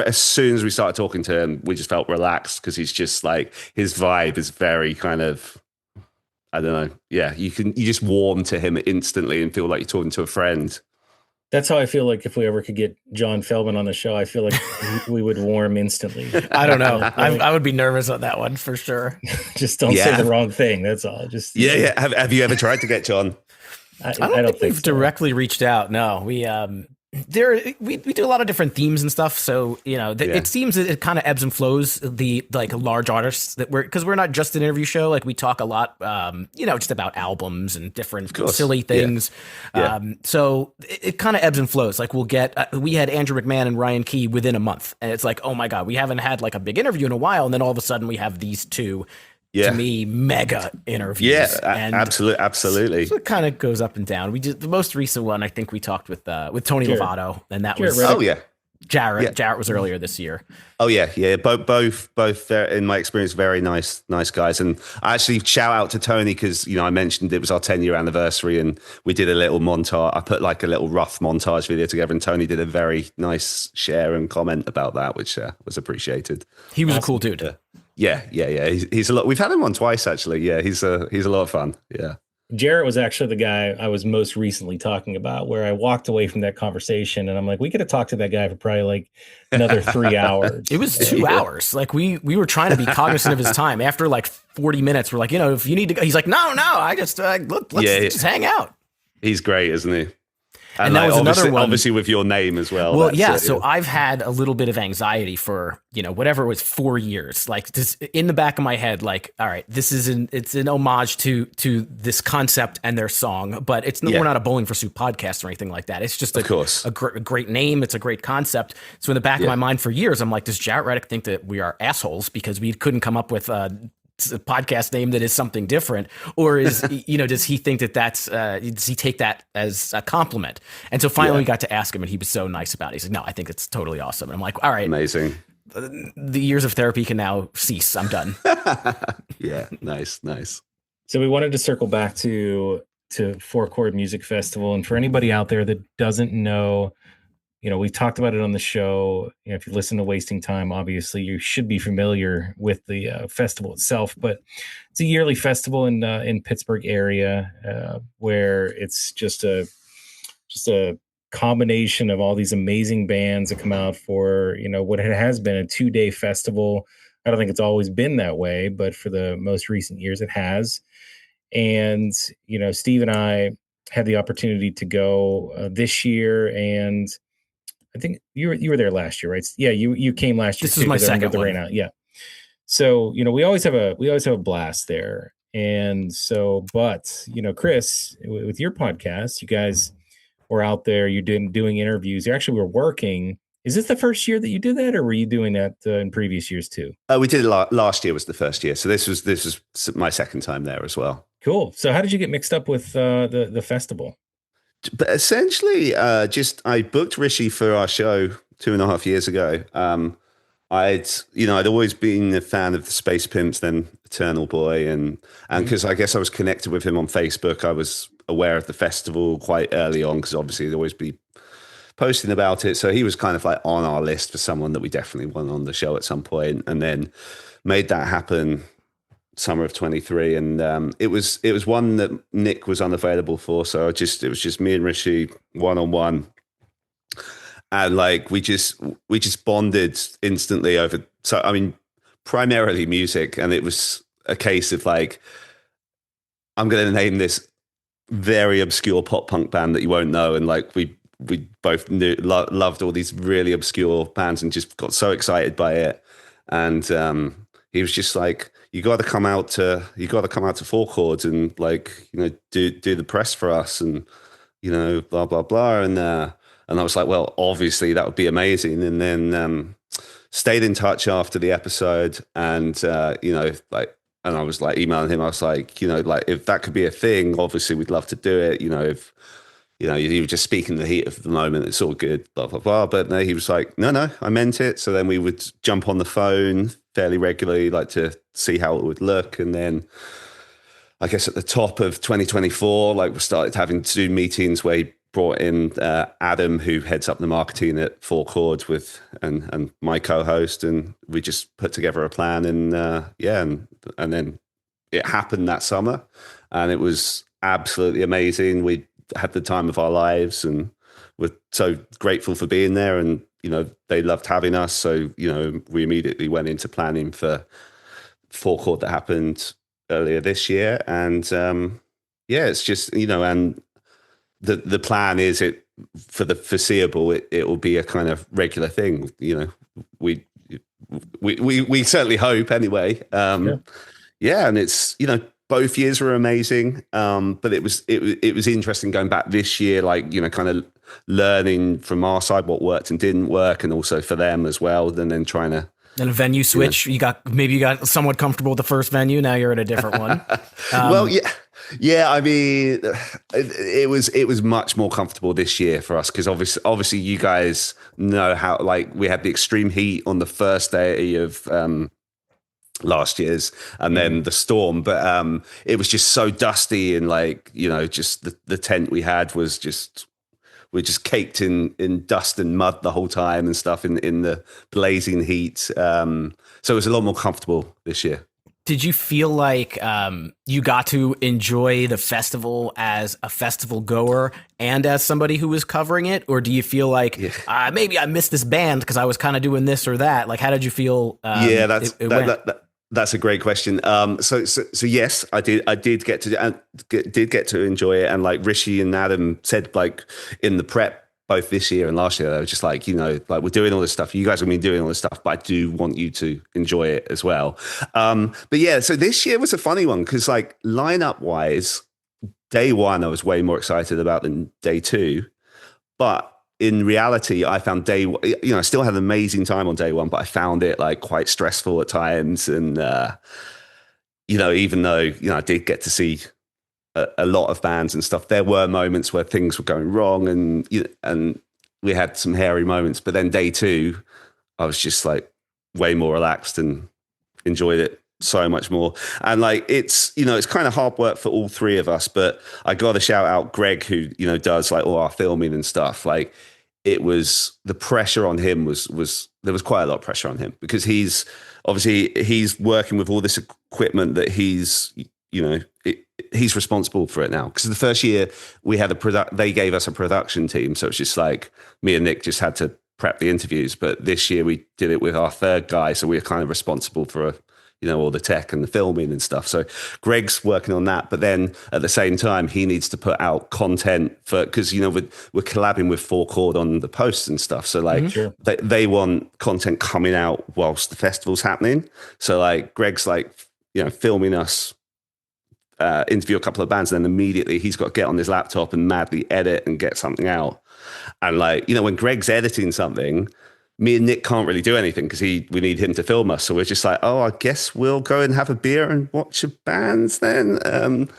as soon as we started talking to him, we just felt relaxed because he's just like, his vibe is very kind of, I don't know. Yeah, you just warm to him instantly and feel like you're talking to a friend. That's how I feel like if we ever could get John Feldman on the show, I feel like we would warm instantly. I don't know. I would be nervous on that one for sure. Just don't say the wrong thing. That's all. Just yeah. Have you ever tried to get John? I don't think we've directly reached out. No, we do a lot of different themes and stuff. So, it seems that it kind of ebbs and flows the large artists because we're not just an interview show. Like we talk a lot, just about albums and different silly things. Yeah. So it kind of ebbs and flows. Like we had Andrew McMahon and Ryan Key within a month and it's like, oh my God, we haven't had like a big interview in a while. And then all of a sudden we have these two, to me, mega interviews. Yeah, absolutely. So it kind of goes up and down. We did the most recent one. I think we talked with Tony Lovato, and that was Jarrett. Yeah. Jarrett was earlier this year. Oh yeah. Both in my experience, very nice guys. And I actually shout out to Tony because I mentioned it was our 10-year anniversary, and we did a little montage. I put like a little rough montage video together, and Tony did a very nice share and comment about that, which was appreciated. He was a cool dude. Yeah. He's a lot. We've had him on twice actually. Yeah, he's a lot of fun. Yeah. Jarrett was actually the guy I was most recently talking about, where I walked away from that conversation and I'm like, we could have talked to that guy for probably like another 3 hours. It was 2 hours. Like we were trying to be cognizant of his time. After like 40 minutes, we're like, if you need to go, he's like, no, I just look, let's just hang out. He's great, isn't he? And that was another one. Obviously with your name as well. Well, yeah. So I've had a little bit of anxiety for, whatever it was, 4 years, like just in the back of my head, like, all right, it's an homage to this concept and their song, but we're not a Bowling for Soup podcast or anything like that. It's just a great name. It's a great concept. So in the back of my mind for years, I'm like, does Jarrett Reddick think that we are assholes because we couldn't come up with a podcast name that is something different, or is does he think does he take that as a compliment? And so finally we got to ask him, and he was so nice about it. He's like, no, I think it's totally awesome. And I'm like, all right, amazing. The years of therapy can now cease. I'm done. Yeah, nice. So we wanted to circle back to Four Chord Music Festival, and for anybody out there that doesn't know, we talked about it on the show. If you listen to Wasting Time, obviously you should be familiar with the festival itself, but it's a yearly festival in Pittsburgh area where it's just a combination of all these amazing bands that come out for, what it has been a 2-day festival. I don't think it's always been that way, but for the most recent years it has. And, Steve and I had the opportunity to go this year, and I think you were there last year, right? Yeah, you came last year. This is my second one. Right now. Yeah. So, we always have a blast there. And so, but, Chris, with your podcast, you guys were out there, you're doing interviews. You actually were working. Is this the first year that you did that, or were you doing that in previous years too? We did it last year was the first year. So this was my second time there as well. Cool. So how did you get mixed up with the festival? But essentially, I booked Rishi for our show 2.5 years ago. I'd always been a fan of the Space Pimps, then Eternal Boy, and because I guess I was connected with him on Facebook, I was aware of the festival quite early on because obviously they'd always be posting about it. So he was kind of like on our list for someone that we definitely want on the show at some point, and then made that happen summer of 23, and it was one that Nick was unavailable for, so it was just me and Rishi one-on-one, and like we just bonded instantly over, so I mean primarily music, and it was a case of like, I'm going to name this very obscure pop punk band that you won't know, and like we both loved all these really obscure bands and just got so excited by it, and he was just like, you got to come out to Four Chords and like, do the press for us, and blah blah blah, and I was like, well, obviously that would be amazing. And then stayed in touch after the episode, and and I was like emailing him. I was like, like if that could be a thing, obviously we'd love to do it. If you were just speaking the heat of the moment, it's all good, blah blah blah. But no, he was like, no, I meant it. So then we would jump on the phone fairly regularly, like to see how it would look. And then I guess at the top of 2024, like we started having to do meetings where he brought in Adam, who heads up the marketing at Four Chords and my co-host, and we just put together a plan, and and then it happened that summer, and it was absolutely amazing. We had the time of our lives, and we're so grateful for being there, and they loved having us. So, we immediately went into planning for Four Chord that happened earlier this year. And it's just, and the plan is for the foreseeable, it will be a kind of regular thing. We certainly hope anyway. And it's, both years were amazing. But it was interesting going back this year, like, kind of learning from our side what worked and didn't work, and also for them as well. And then trying to, and a venue switch. You got somewhat comfortable with the first venue. Now you're at a different one. Well, yeah. I mean, it was much more comfortable this year for us because obviously you guys know how, like, we had the extreme heat on the first day of last year's, and then the storm. But it was just so dusty, and like, just the tent we had was just. We're just caked in dust and mud the whole time and stuff in the blazing heat. So it was a lot more comfortable this year. Did you feel like you got to enjoy the festival as a festival goer and as somebody who was covering it? Or do you feel like Yeah. maybe I missed this band because I was kind of doing this or that? Like, how did you feel Yeah, it went? that's a great question. So yes, I did get to enjoy it, and like Rishi and Adam said, like in the prep both this year and last year, they were just like, like we're doing all this stuff. You guys have been doing all this stuff, but I do want you to enjoy it as well. But yeah, so this year was a funny one because like lineup wise, day one I was way more excited about than day two, but in reality, I found I still had an amazing time on day one, but I found it like quite stressful at times. And, even though, I did get to see a lot of bands and stuff, there were moments where things were going wrong and we had some hairy moments. But then day two, I was just like way more relaxed and enjoyed it so much more. And like it's kind of hard work for all three of us, but I got to shout out Greg, who does like all our filming and stuff. Like it was, the pressure on him was there was quite a lot of pressure on him because he's working with all this equipment that he's responsible for it now. Because the first year we had they gave us a production team, so it's just like me and Nick just had to prep the interviews. But this year we did it with our third guy, so we're kind of responsible for all the tech and the filming and stuff. So Greg's working on that, but then at the same time, he needs to put out content because, we're collabing with Chord on the posts and stuff. So like they want content coming out whilst the festival's happening. So like Greg's like, filming us, interview a couple of bands, and then immediately he's got to get on his laptop and madly edit and get something out. And like, when Greg's editing something, me and Nick can't really do anything because we need him to film us. So we're just like, oh, I guess we'll go and have a beer and watch your bands then.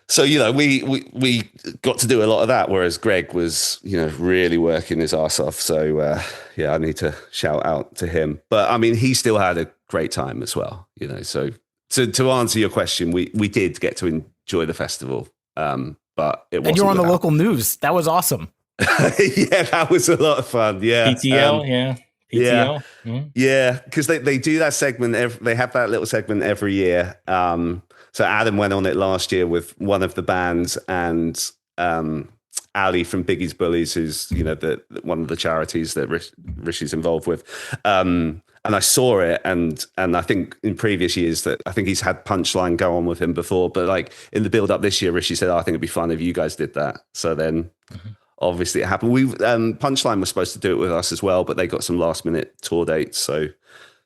So, we got to do a lot of that, whereas Greg was, really working his ass off. So, I need to shout out to him. But I mean, he still had a great time as well, So to answer your question, we did get to enjoy the festival, but it wasn't. And you're on the local news. That was awesome. Yeah, that was a lot of fun. Yeah. PTL, PTL. Yeah, because they do that segment. They have that little segment every year. So Adam went on it last year with one of the bands, and Ali from Biggie's Bullies, who's one of the charities that Rishi's involved with. And I saw it, and I think in previous years that I think he's had Punchline go on with him before, but like in the build up this year, Rishi said, I think it'd be fun if you guys did that. So then. Obviously it happened. Punchline was supposed to do it with us as well, but they got some last minute tour dates. So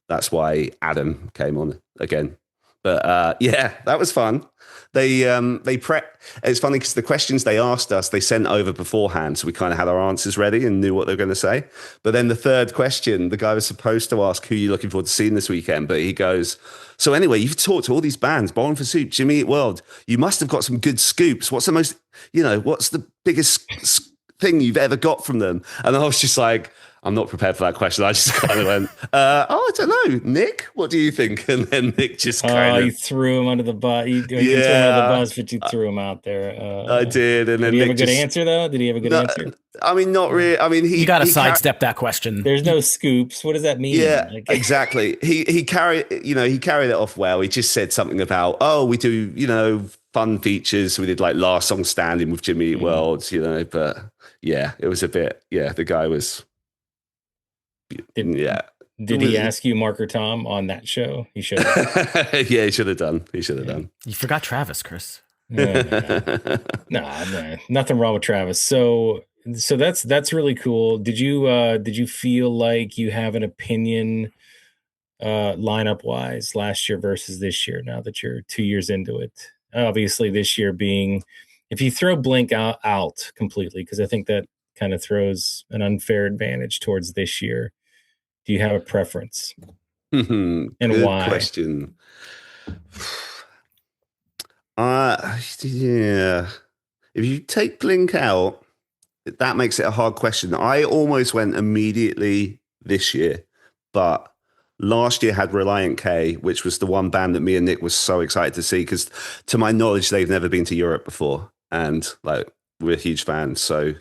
that's why Adam came on again. But yeah, that was fun. They prep. It's funny because the questions they asked us, they sent over beforehand. So we kind of had our answers ready and knew what they were going to say. But then the third question, the guy was supposed to ask, who are you looking forward to seeing this weekend? But he goes, so anyway, you've talked to all these bands, Bowling for Soup, Jimmy Eat World. You must have got some good scoops. What's the most, what's the biggest thing you've ever got from them? And I was just like, I'm not prepared for that question. I just kind of went, I don't know, Nick, what do you think? And then Nick just kind of... you threw him under the bus. You threw him under the bus, but you threw him out there. I did. And then did he Nick have a good answer, though? Did he have a good answer? I mean, not really. I mean, you got to sidestep that question. There's no scoops. What does that mean? Yeah, exactly. He carried it off well. He just said something about, we do, fun features. So we did like Last Song Standing with Jimmy Eat World, but yeah, it was a bit, the guy was... Did he ask you Mark or Tom on that show? He should have. Yeah, he should have done. You forgot Travis, Chris. No, nothing wrong with Travis. So that's really cool. Did you feel like you have an opinion lineup wise last year versus this year, now that you're 2 years into it? Obviously this year being, if you throw Blink out completely, because I think that kind of throws an unfair advantage towards this year. Do you have a preference? And good why? Question. Yeah. If you take Blink out, that makes it a hard question. I almost went immediately this year, but last year had Reliant K, which was the one band that me and Nick was so excited to see because, to my knowledge, they've never been to Europe before, and like we're huge fans. So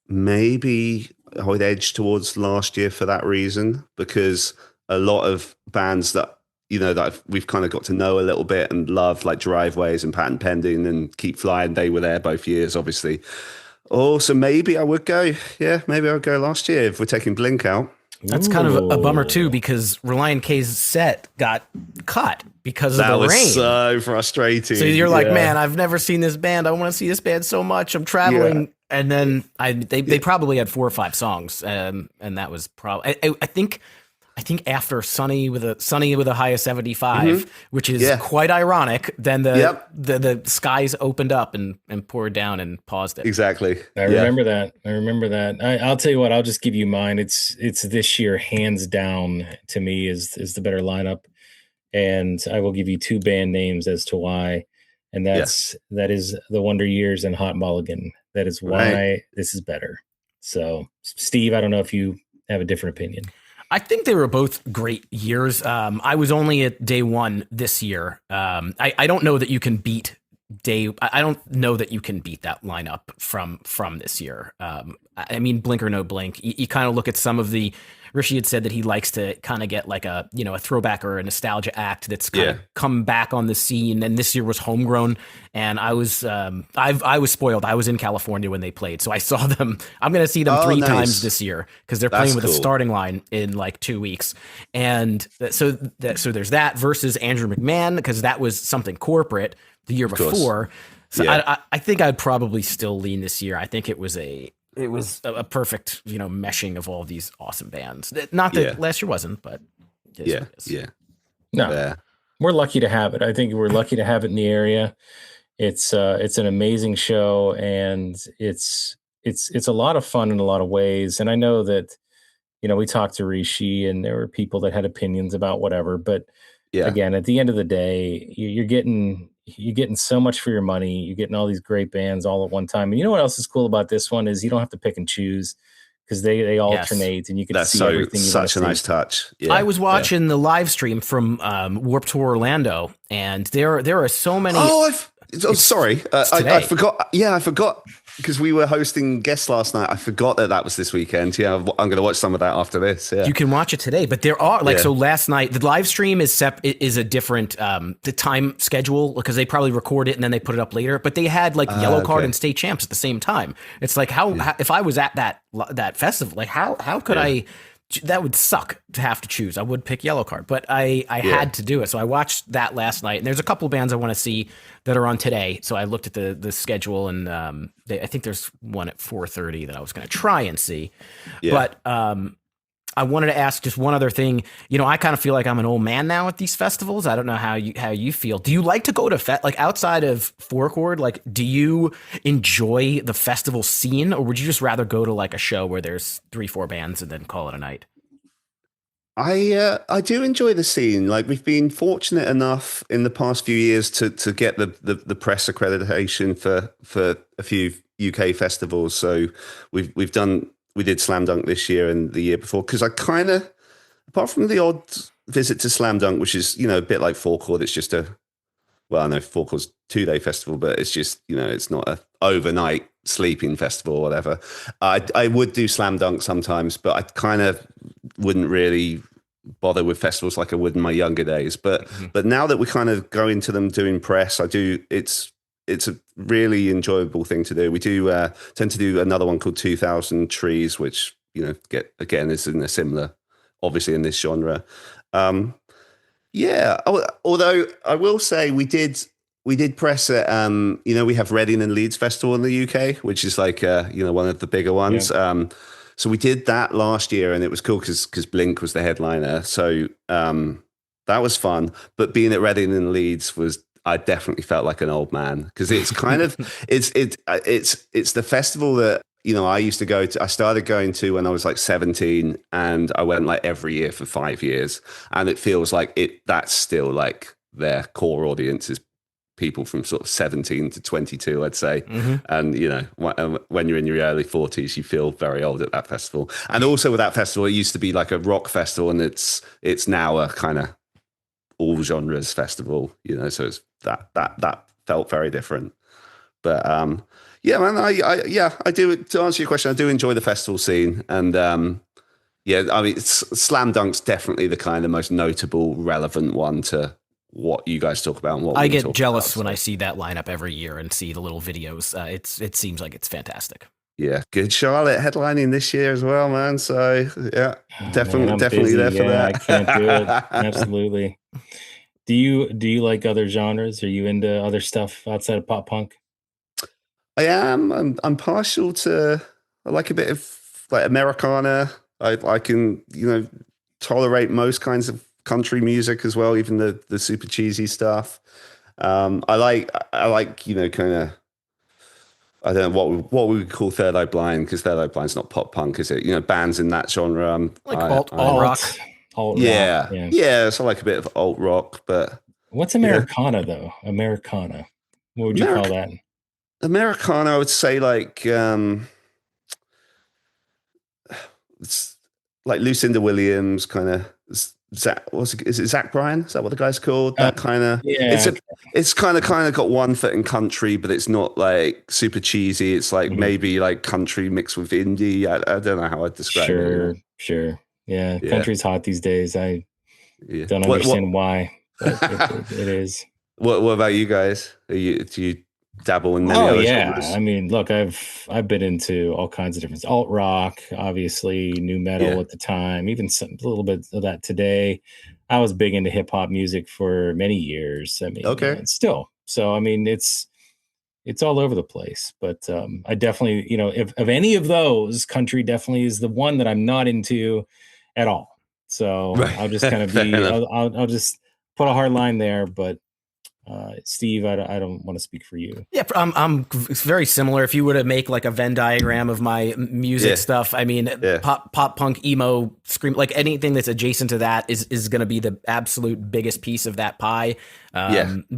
maybe I would edge towards last year for that reason, because a lot of bands that that we've kind of got to know a little bit and love, like Driveways and Patent Pending and Keep Flying. They were there both years, obviously. Oh, so maybe I would go. Yeah, maybe I would go last year if we're taking Blink out. That's kind of a bummer too, because Reliant K's set got cut because of the rain. That was so frustrating. So you're like, man, I've never seen this band. I want to see this band so much. I'm traveling. Yeah. And then they probably had 4 or 5 songs. And that was probably, I think after Sunny with a high of 75, which is quite ironic, then the skies opened up and poured down and paused it. Exactly. I remember that. I'll tell you what, I'll just give you mine. It's this year, hands down, to me, is the better lineup. And I will give you 2 band names as to why. And that is The Wonder Years and Hot Mulligan. That is why this is better. So, Steve, I don't know if you have a different opinion. I think they were both great years. I was only at day 1 this year. I don't know that you can beat I don't know that you can beat that lineup from this year. I mean, Blink or no Blink, you kind of look at some of the. Rishi had said that he likes to kind of get like a throwback or a nostalgia act that's kind of come back on the scene. And this year was Homegrown, and I was spoiled. I was in California when they played, so I saw them. I'm going to see them 3 times this year because they're playing with a starting line in like 2 weeks. And so there's that versus Andrew McMahon, because that was something corporate the year before. So I think I'd probably still lean this year. I think it was a perfect, meshing of all these awesome bands. Not that last year wasn't, but no, we're lucky to have it. I think we're lucky to have it in the area. It's an amazing show, and it's a lot of fun in a lot of ways. And I know that, we talked to Rishi, and there were people that had opinions about whatever, but again, at the end of the day, you're getting so much for your money. You're getting all these great bands all at one time. And you know what else is cool about this one is you don't have to pick and choose, because they alternate, and you can see everything. That's such a nice touch. Yeah. I was watching the live stream from Warped Tour Orlando, and there are so many. Sorry, I forgot. Yeah, I forgot, because we were hosting guests last night. I forgot that was this weekend. Yeah, I'm going to watch some of that after this. Yeah, you can watch it today. But there are so last night the live stream is a different the time schedule, because they probably record it and then they put it up later. But they had like Yellow Card and State Champs at the same time. It's like how if I was at that festival, like how could I? That would suck to have to choose. I would pick Yellow Card, but I had to do it. So I watched that last night, and there's a couple of bands I want to see that are on today. So I looked at the schedule, and I think there's one at 4:30 that I was going to try and see. But I wanted to ask just one other thing. I kind of feel like I'm an old man now at these festivals. I don't know how you feel. Do you like to go to like outside of Four Chord? Like, do you enjoy the festival scene, or would you just rather go to like a show where there's 3-4 bands and then call it a night? I do enjoy the scene. Like, we've been fortunate enough in the past few years to get the press accreditation for a few UK festivals. So we did Slam Dunk this year and the year before, because I kind of, apart from the odd visit to Slam Dunk, which is, a bit like Four Chord, it's just I know Four Chord's 2-day festival, but it's just, it's not a overnight sleeping festival or whatever. I would do Slam Dunk sometimes, but I kind of wouldn't really bother with festivals like I would in my younger days. But now that we kind of go into them doing press, it's a really enjoyable thing to do. We do tend to do another one called 2000 Trees, which, is in a similar, obviously in this genre. Although I will say we did press at, we have Reading and Leeds Festival in the UK, which is like, one of the bigger ones. Yeah. So we did that last year, and it was cool because Blink was the headliner. So that was fun. But being at Reading and Leeds I definitely felt like an old man, because it's kind of it's the festival that I used to go to. I started going to when I was like 17, and I went like every year for 5 years, and it feels like that's still like their core audience is people from sort of 17 to 22, I'd say. And when you're in your early 40s, you feel very old at that festival. And also with that festival, it used to be like a rock festival, and it's now a kind of all genres festival, so it's that felt very different. But I do, to answer your question, I do enjoy the festival scene, and Yeah, I mean, Slam Dunk's definitely the kind of most notable, relevant one to what you guys talk about and what I we get talk jealous about. when I see that lineup every year and see the little videos. It seems like it's fantastic. Yeah, good Charlotte headlining this year as well, man. So yeah, Man, I'm definitely busy. there for Yeah, I can't do it. that. Absolutely. Do you like other genres? Are you into other stuff outside of pop punk? I am. I'm partial to. I like a bit of like Americana. I can tolerate most kinds of country music as well, even the super cheesy stuff. I like kind of. I don't know what we would call Third Eye Blind, because Third Eye Blind's not pop punk, is it? Bands in that genre. Like alt rock. Alt Yeah, rock. Yeah. yeah. So I like a bit of alt rock, but What's Americana though? Americana. What would you call that? Americana, I would say it's like Lucinda Williams, kind of. Zach, is it Zach Bryan? Is that what the guy's called? That kind of. Yeah. It's kind of got one foot in country, but it's not like super cheesy. It's like maybe like country mixed with indie. I don't know how I'd describe it. Sure. Yeah, country's hot these days. I don't understand why, but it is. What about you guys? Do you dabble in many other genres? I mean, look, I've been into all kinds of different alt rock, obviously new metal at the time, even a little bit of that today. I was big into hip hop music for many years. I mean, and still. So I mean, it's all over the place. But I definitely, if of any of those, country definitely is the one that I'm not into at all. So I'll just kind of be, I'll just put a hard line there. But Steve, I don't want to speak for you. Yeah, I'm very similar. If you were to make like a Venn diagram of my music stuff, I mean, pop punk, emo, scream, like anything that's adjacent to that is going to be the absolute biggest piece of that pie.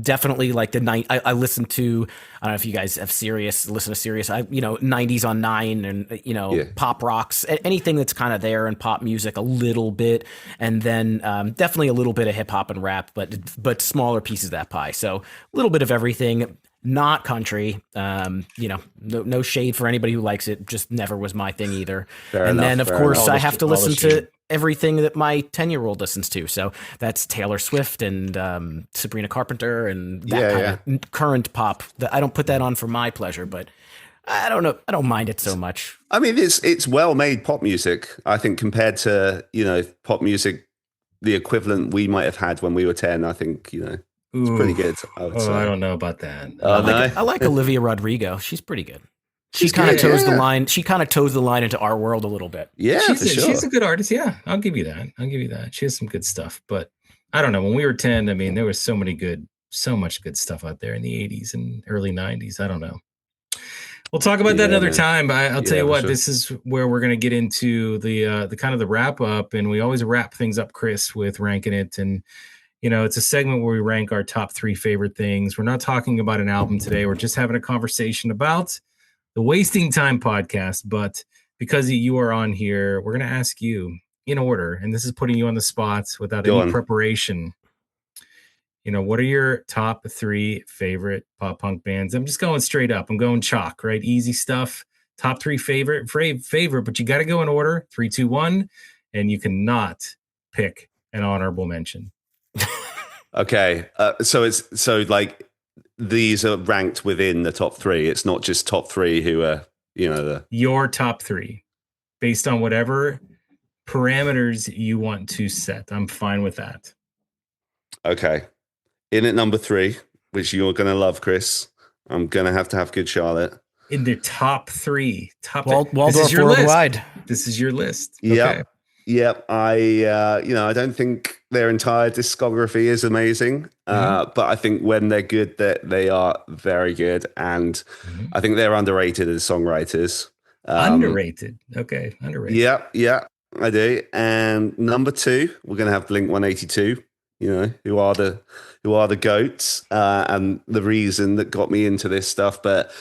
Definitely like the night I listen to. I don't know if you guys have listen to Sirius. 90s on 9 and pop rocks, anything that's kind of there in pop music a little bit, and then definitely a little bit of hip hop and rap, but smaller pieces of that pie. So a little bit of everything. Not country, no shade for anybody who likes it. Just never was my thing either. Then, of course, I have to listen to everything that my 10-year-old listens to. So that's Taylor Swift and Sabrina Carpenter and that kind of current pop. I don't put that on for my pleasure, but I don't know. I don't mind it so much. I mean, it's well-made pop music, I think, compared to, pop music, the equivalent we might have had when we were 10, I think, it's pretty good. I don't know about that. I like Olivia Rodrigo. She's pretty good. She kind of toes the line. She kind of toes the line into our world a little bit. Yeah, she's a good artist. Yeah, I'll give you that. She has some good stuff. But I don't know. When we were 10, I mean, there was so much good stuff out there in the 80s and early 90s. I don't know. We'll talk about that another time. I'll tell you what. This is where we're going to get into the kind of the wrap up, and we always wrap things up, Chris, with ranking it. And it's a segment where we rank our top 3 favorite things. We're not talking about an album today. We're just having a conversation about the Wasting Time podcast. But because you are on here, we're going to ask you in order, and this is putting you on the spot without any preparation. What are your top 3 favorite pop punk bands? I'm just going straight up. I'm going chalk, right? Easy stuff. Top 3 favorite, but you got to go in order. 3, 2, 1, and you cannot pick an honorable mention. Okay, so like these are ranked within the top 3. It's not just top 3 who are your top 3 based on whatever parameters you want to set. I'm fine with that. Okay, in at number 3, which you're gonna love, Chris. I'm gonna have to have Good Charlotte in the top 3. Waldorf Worldwide. This is your list. Okay. Yep. I don't think their entire discography is amazing, but I think when they're good, they are very good, and I think they're underrated as songwriters. Underrated. Okay, underrated. Yeah, I do. And number 2, we're gonna have Blink-182. Who are the goats, and the reason that got me into this stuff, but.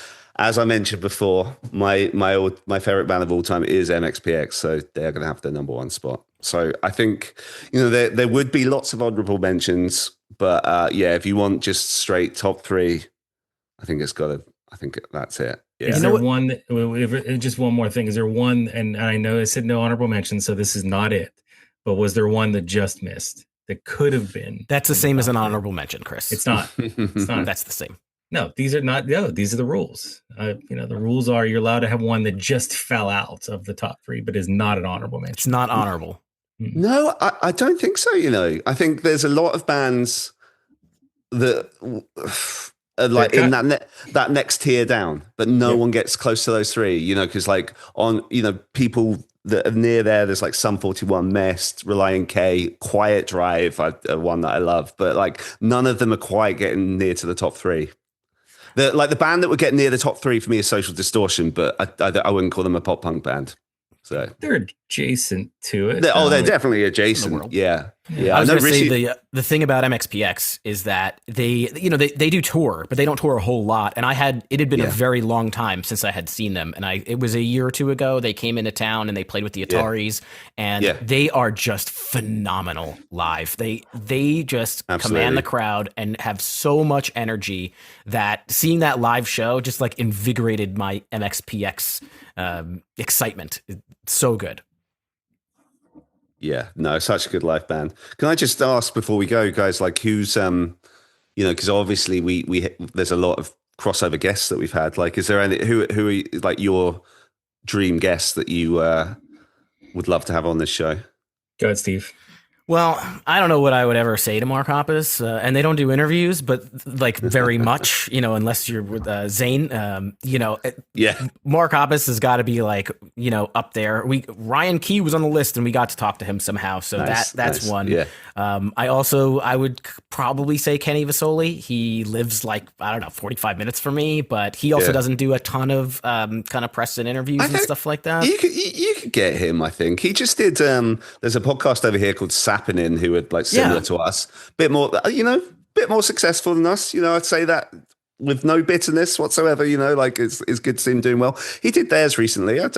As I mentioned before, my favorite band of all time is MXPX, so they're going to have the number 1 spot. So I think there would be lots of honorable mentions, but if you want just straight top 3, I think it's got I think that's it. Yeah. Is there one, just one more thing, is there one, and I know I said no honorable mention, so this is not it, but was there one that just missed that could have been? That's the same as an honorable mention, Chris. It's not. It's not. That's the same. No, these are not. No, these are the rules. The rules are you're allowed to have one that just fell out of the top 3, but is not an honorable mention. It's not honorable. No, I don't think so. I think there's a lot of bands that are like in that next tier down, but no one gets close to those 3. Because like on people that are near there's like Sum 41, Mest, Relying K, Quiet Drive, one that I love, but like none of them are quite getting near to the top 3. The band that would get near the top 3 for me is Social Distortion, but I wouldn't call them a pop punk band. So they're adjacent to it. They're definitely adjacent. Yeah. I was going to say the thing about MXPX is that they do tour, but they don't tour a whole lot. And it had been a very long time since I had seen them. And it was a year or 2 ago. They came into town and they played with the Ataris, and they are just phenomenal live. They just command the crowd and have so much energy that seeing that live show just like invigorated my MXPX excitement. It's so good. Yeah, no, such a good live band. Can I just ask before we go, guys, like who's because obviously we there's a lot of crossover guests that we've had. Like, is there any who are like your dream guests that you would love to have on this show? Go ahead, Steve. Well, I don't know what I would ever say to Mark Hoppus, and they don't do interviews, but like very much, unless you're with Zane, Mark Hoppus has got to be like, up there. Ryan Key was on the list and we got to talk to him somehow. So that's one. Yeah. I would probably say Kenny Vasoli. He lives like, 45 minutes from me, but he also doesn't do a ton of kind of press and interviews and stuff like that. You could get him, I think. He just did, there's a podcast over here called Sappinin, who are like similar to us, bit more successful than us. I'd say that with no bitterness whatsoever. Like it's good to see him doing well. He did theirs recently. I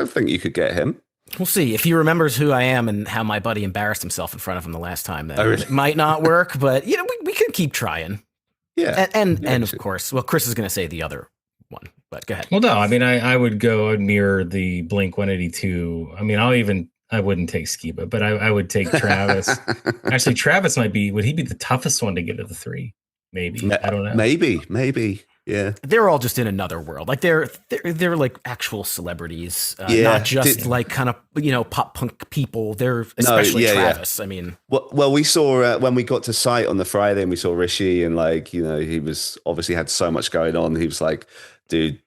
think you could get him. We'll see if he remembers who I am and how my buddy embarrassed himself in front of him the last time. Then it might not work, but we can keep trying. Yeah, and of course, well, Chris is going to say the other one, but go ahead. Well, no, I mean, I would mirror the Blink 182. I mean, I wouldn't take Skiba, but I would take Travis. Actually, Travis would he be the toughest one to get to the 3? Maybe. I don't know. Maybe. Yeah. They're all just in another world. Like they're like actual celebrities, not just like kind of, pop punk people. They're especially Travis. Yeah. I mean, well, we saw when we got to site on the Friday and we saw Rishi and like, he was obviously had so much going on. He was like, dude,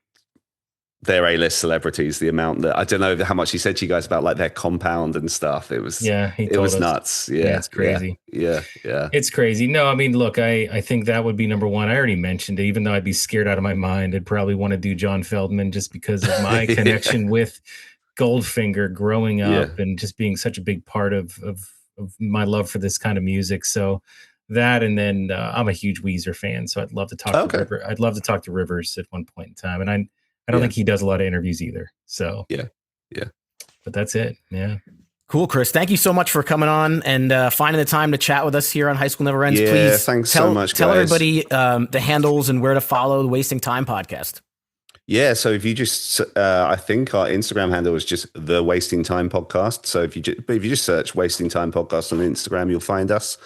they're A-list celebrities. The amount that I don't know how much he said to you guys about like their compound and stuff. It was nuts. Yeah, it's crazy. Yeah, it's crazy. No, I mean, look, I think that would be number one. I already mentioned it. Even though I'd be scared out of my mind, I'd probably want to do John Feldman just because of my connection with Goldfinger growing up and just being such a big part of my love for this kind of music. So that, and then I'm a huge Weezer fan, so I'd love to talk to Rivers. I'd love to talk to Rivers at one point in time, and I don't think he does a lot of interviews either. So yeah. But that's it. Yeah. Cool, Chris. Thank you so much for coming on and finding the time to chat with us here on High School Never Ends. Yeah, please thanks so much, tell guys. everybody the handles and where to follow the Wasting Time podcast. Yeah, so if you just, I think our Instagram handle is just the Wasting Time podcast. So if you just search Wasting Time podcast on Instagram, you'll find us.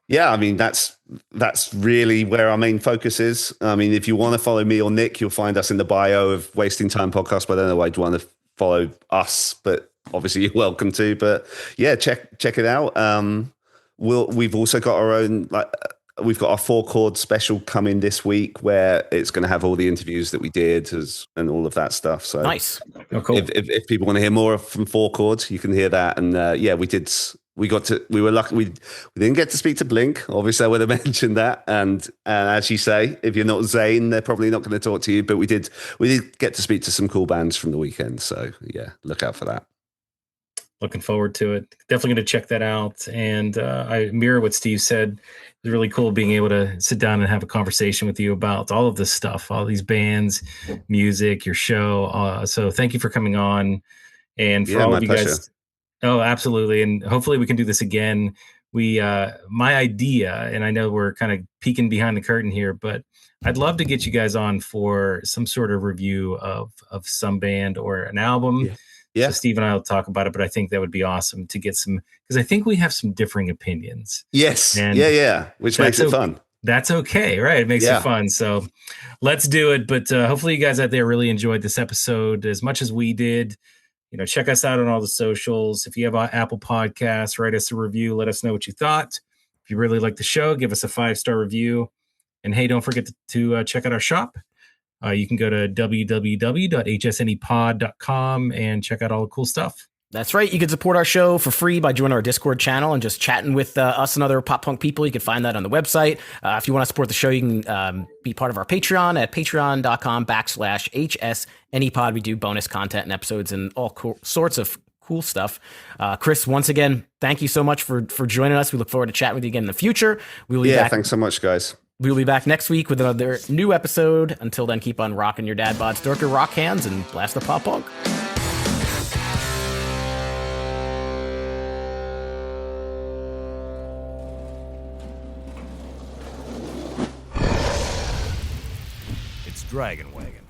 Yeah, I mean, that's really where our main focus is. I mean, if you want to follow me or Nick, you'll find us in the bio of Wasting Time podcast. But I don't know why you'd want to follow us, but obviously you're welcome to. But yeah, check it out. We've also got our own, we've got our 4 Chord special coming this week where it's going to have all the interviews that we did and all of that stuff. So nice. Oh, cool. If people want to hear more from 4 Chord, you can hear that. And we were lucky. We didn't get to speak to Blink. Obviously, I would have mentioned that. And as you say, if you're not Zayn, they're probably not going to talk to you. But we did get to speak to some cool bands from the weekend. So yeah, look out for that. Looking forward to it. Definitely going to check that out. And I mirror what Steve said. It's really cool being able to sit down and have a conversation with you about all of this stuff, all these bands, music, your show. So thank you for coming on. And for all of you pleasure. Guys. Oh, absolutely. And hopefully we can do this again. My idea, and I know we're kind of peeking behind the curtain here, but I'd love to get you guys on for some sort of review of some band or an album. Yeah. So Steve and I will talk about it, but I think that would be awesome to get some, because I think we have some differing opinions. Yes. And yeah. Which makes it fun. That's okay, right? It makes it fun. So let's do it. But hopefully you guys out there really enjoyed this episode as much as we did. Check us out on all the socials. If you have Apple Podcasts, write us a review. Let us know what you thought. If you really like the show, give us a 5-star review. And hey, don't forget to check out our shop. You can go to www.hsnepod.com and check out all the cool stuff. That's right. You can support our show for free by joining our Discord channel and just chatting with us and other pop punk people. You can find that on the website. If you want to support the show, you can be part of our Patreon at patreon.com/HSNEPod. We do bonus content and episodes and all sorts of cool stuff. Chris, once again, thank you so much for joining us. We look forward to chatting with you again in the future. We will be back. Thanks so much, guys. We will be back next week with another new episode. Until then, keep on rocking your dad bods, dork your rock hands, and blast the pop punk. Dragon Wagon.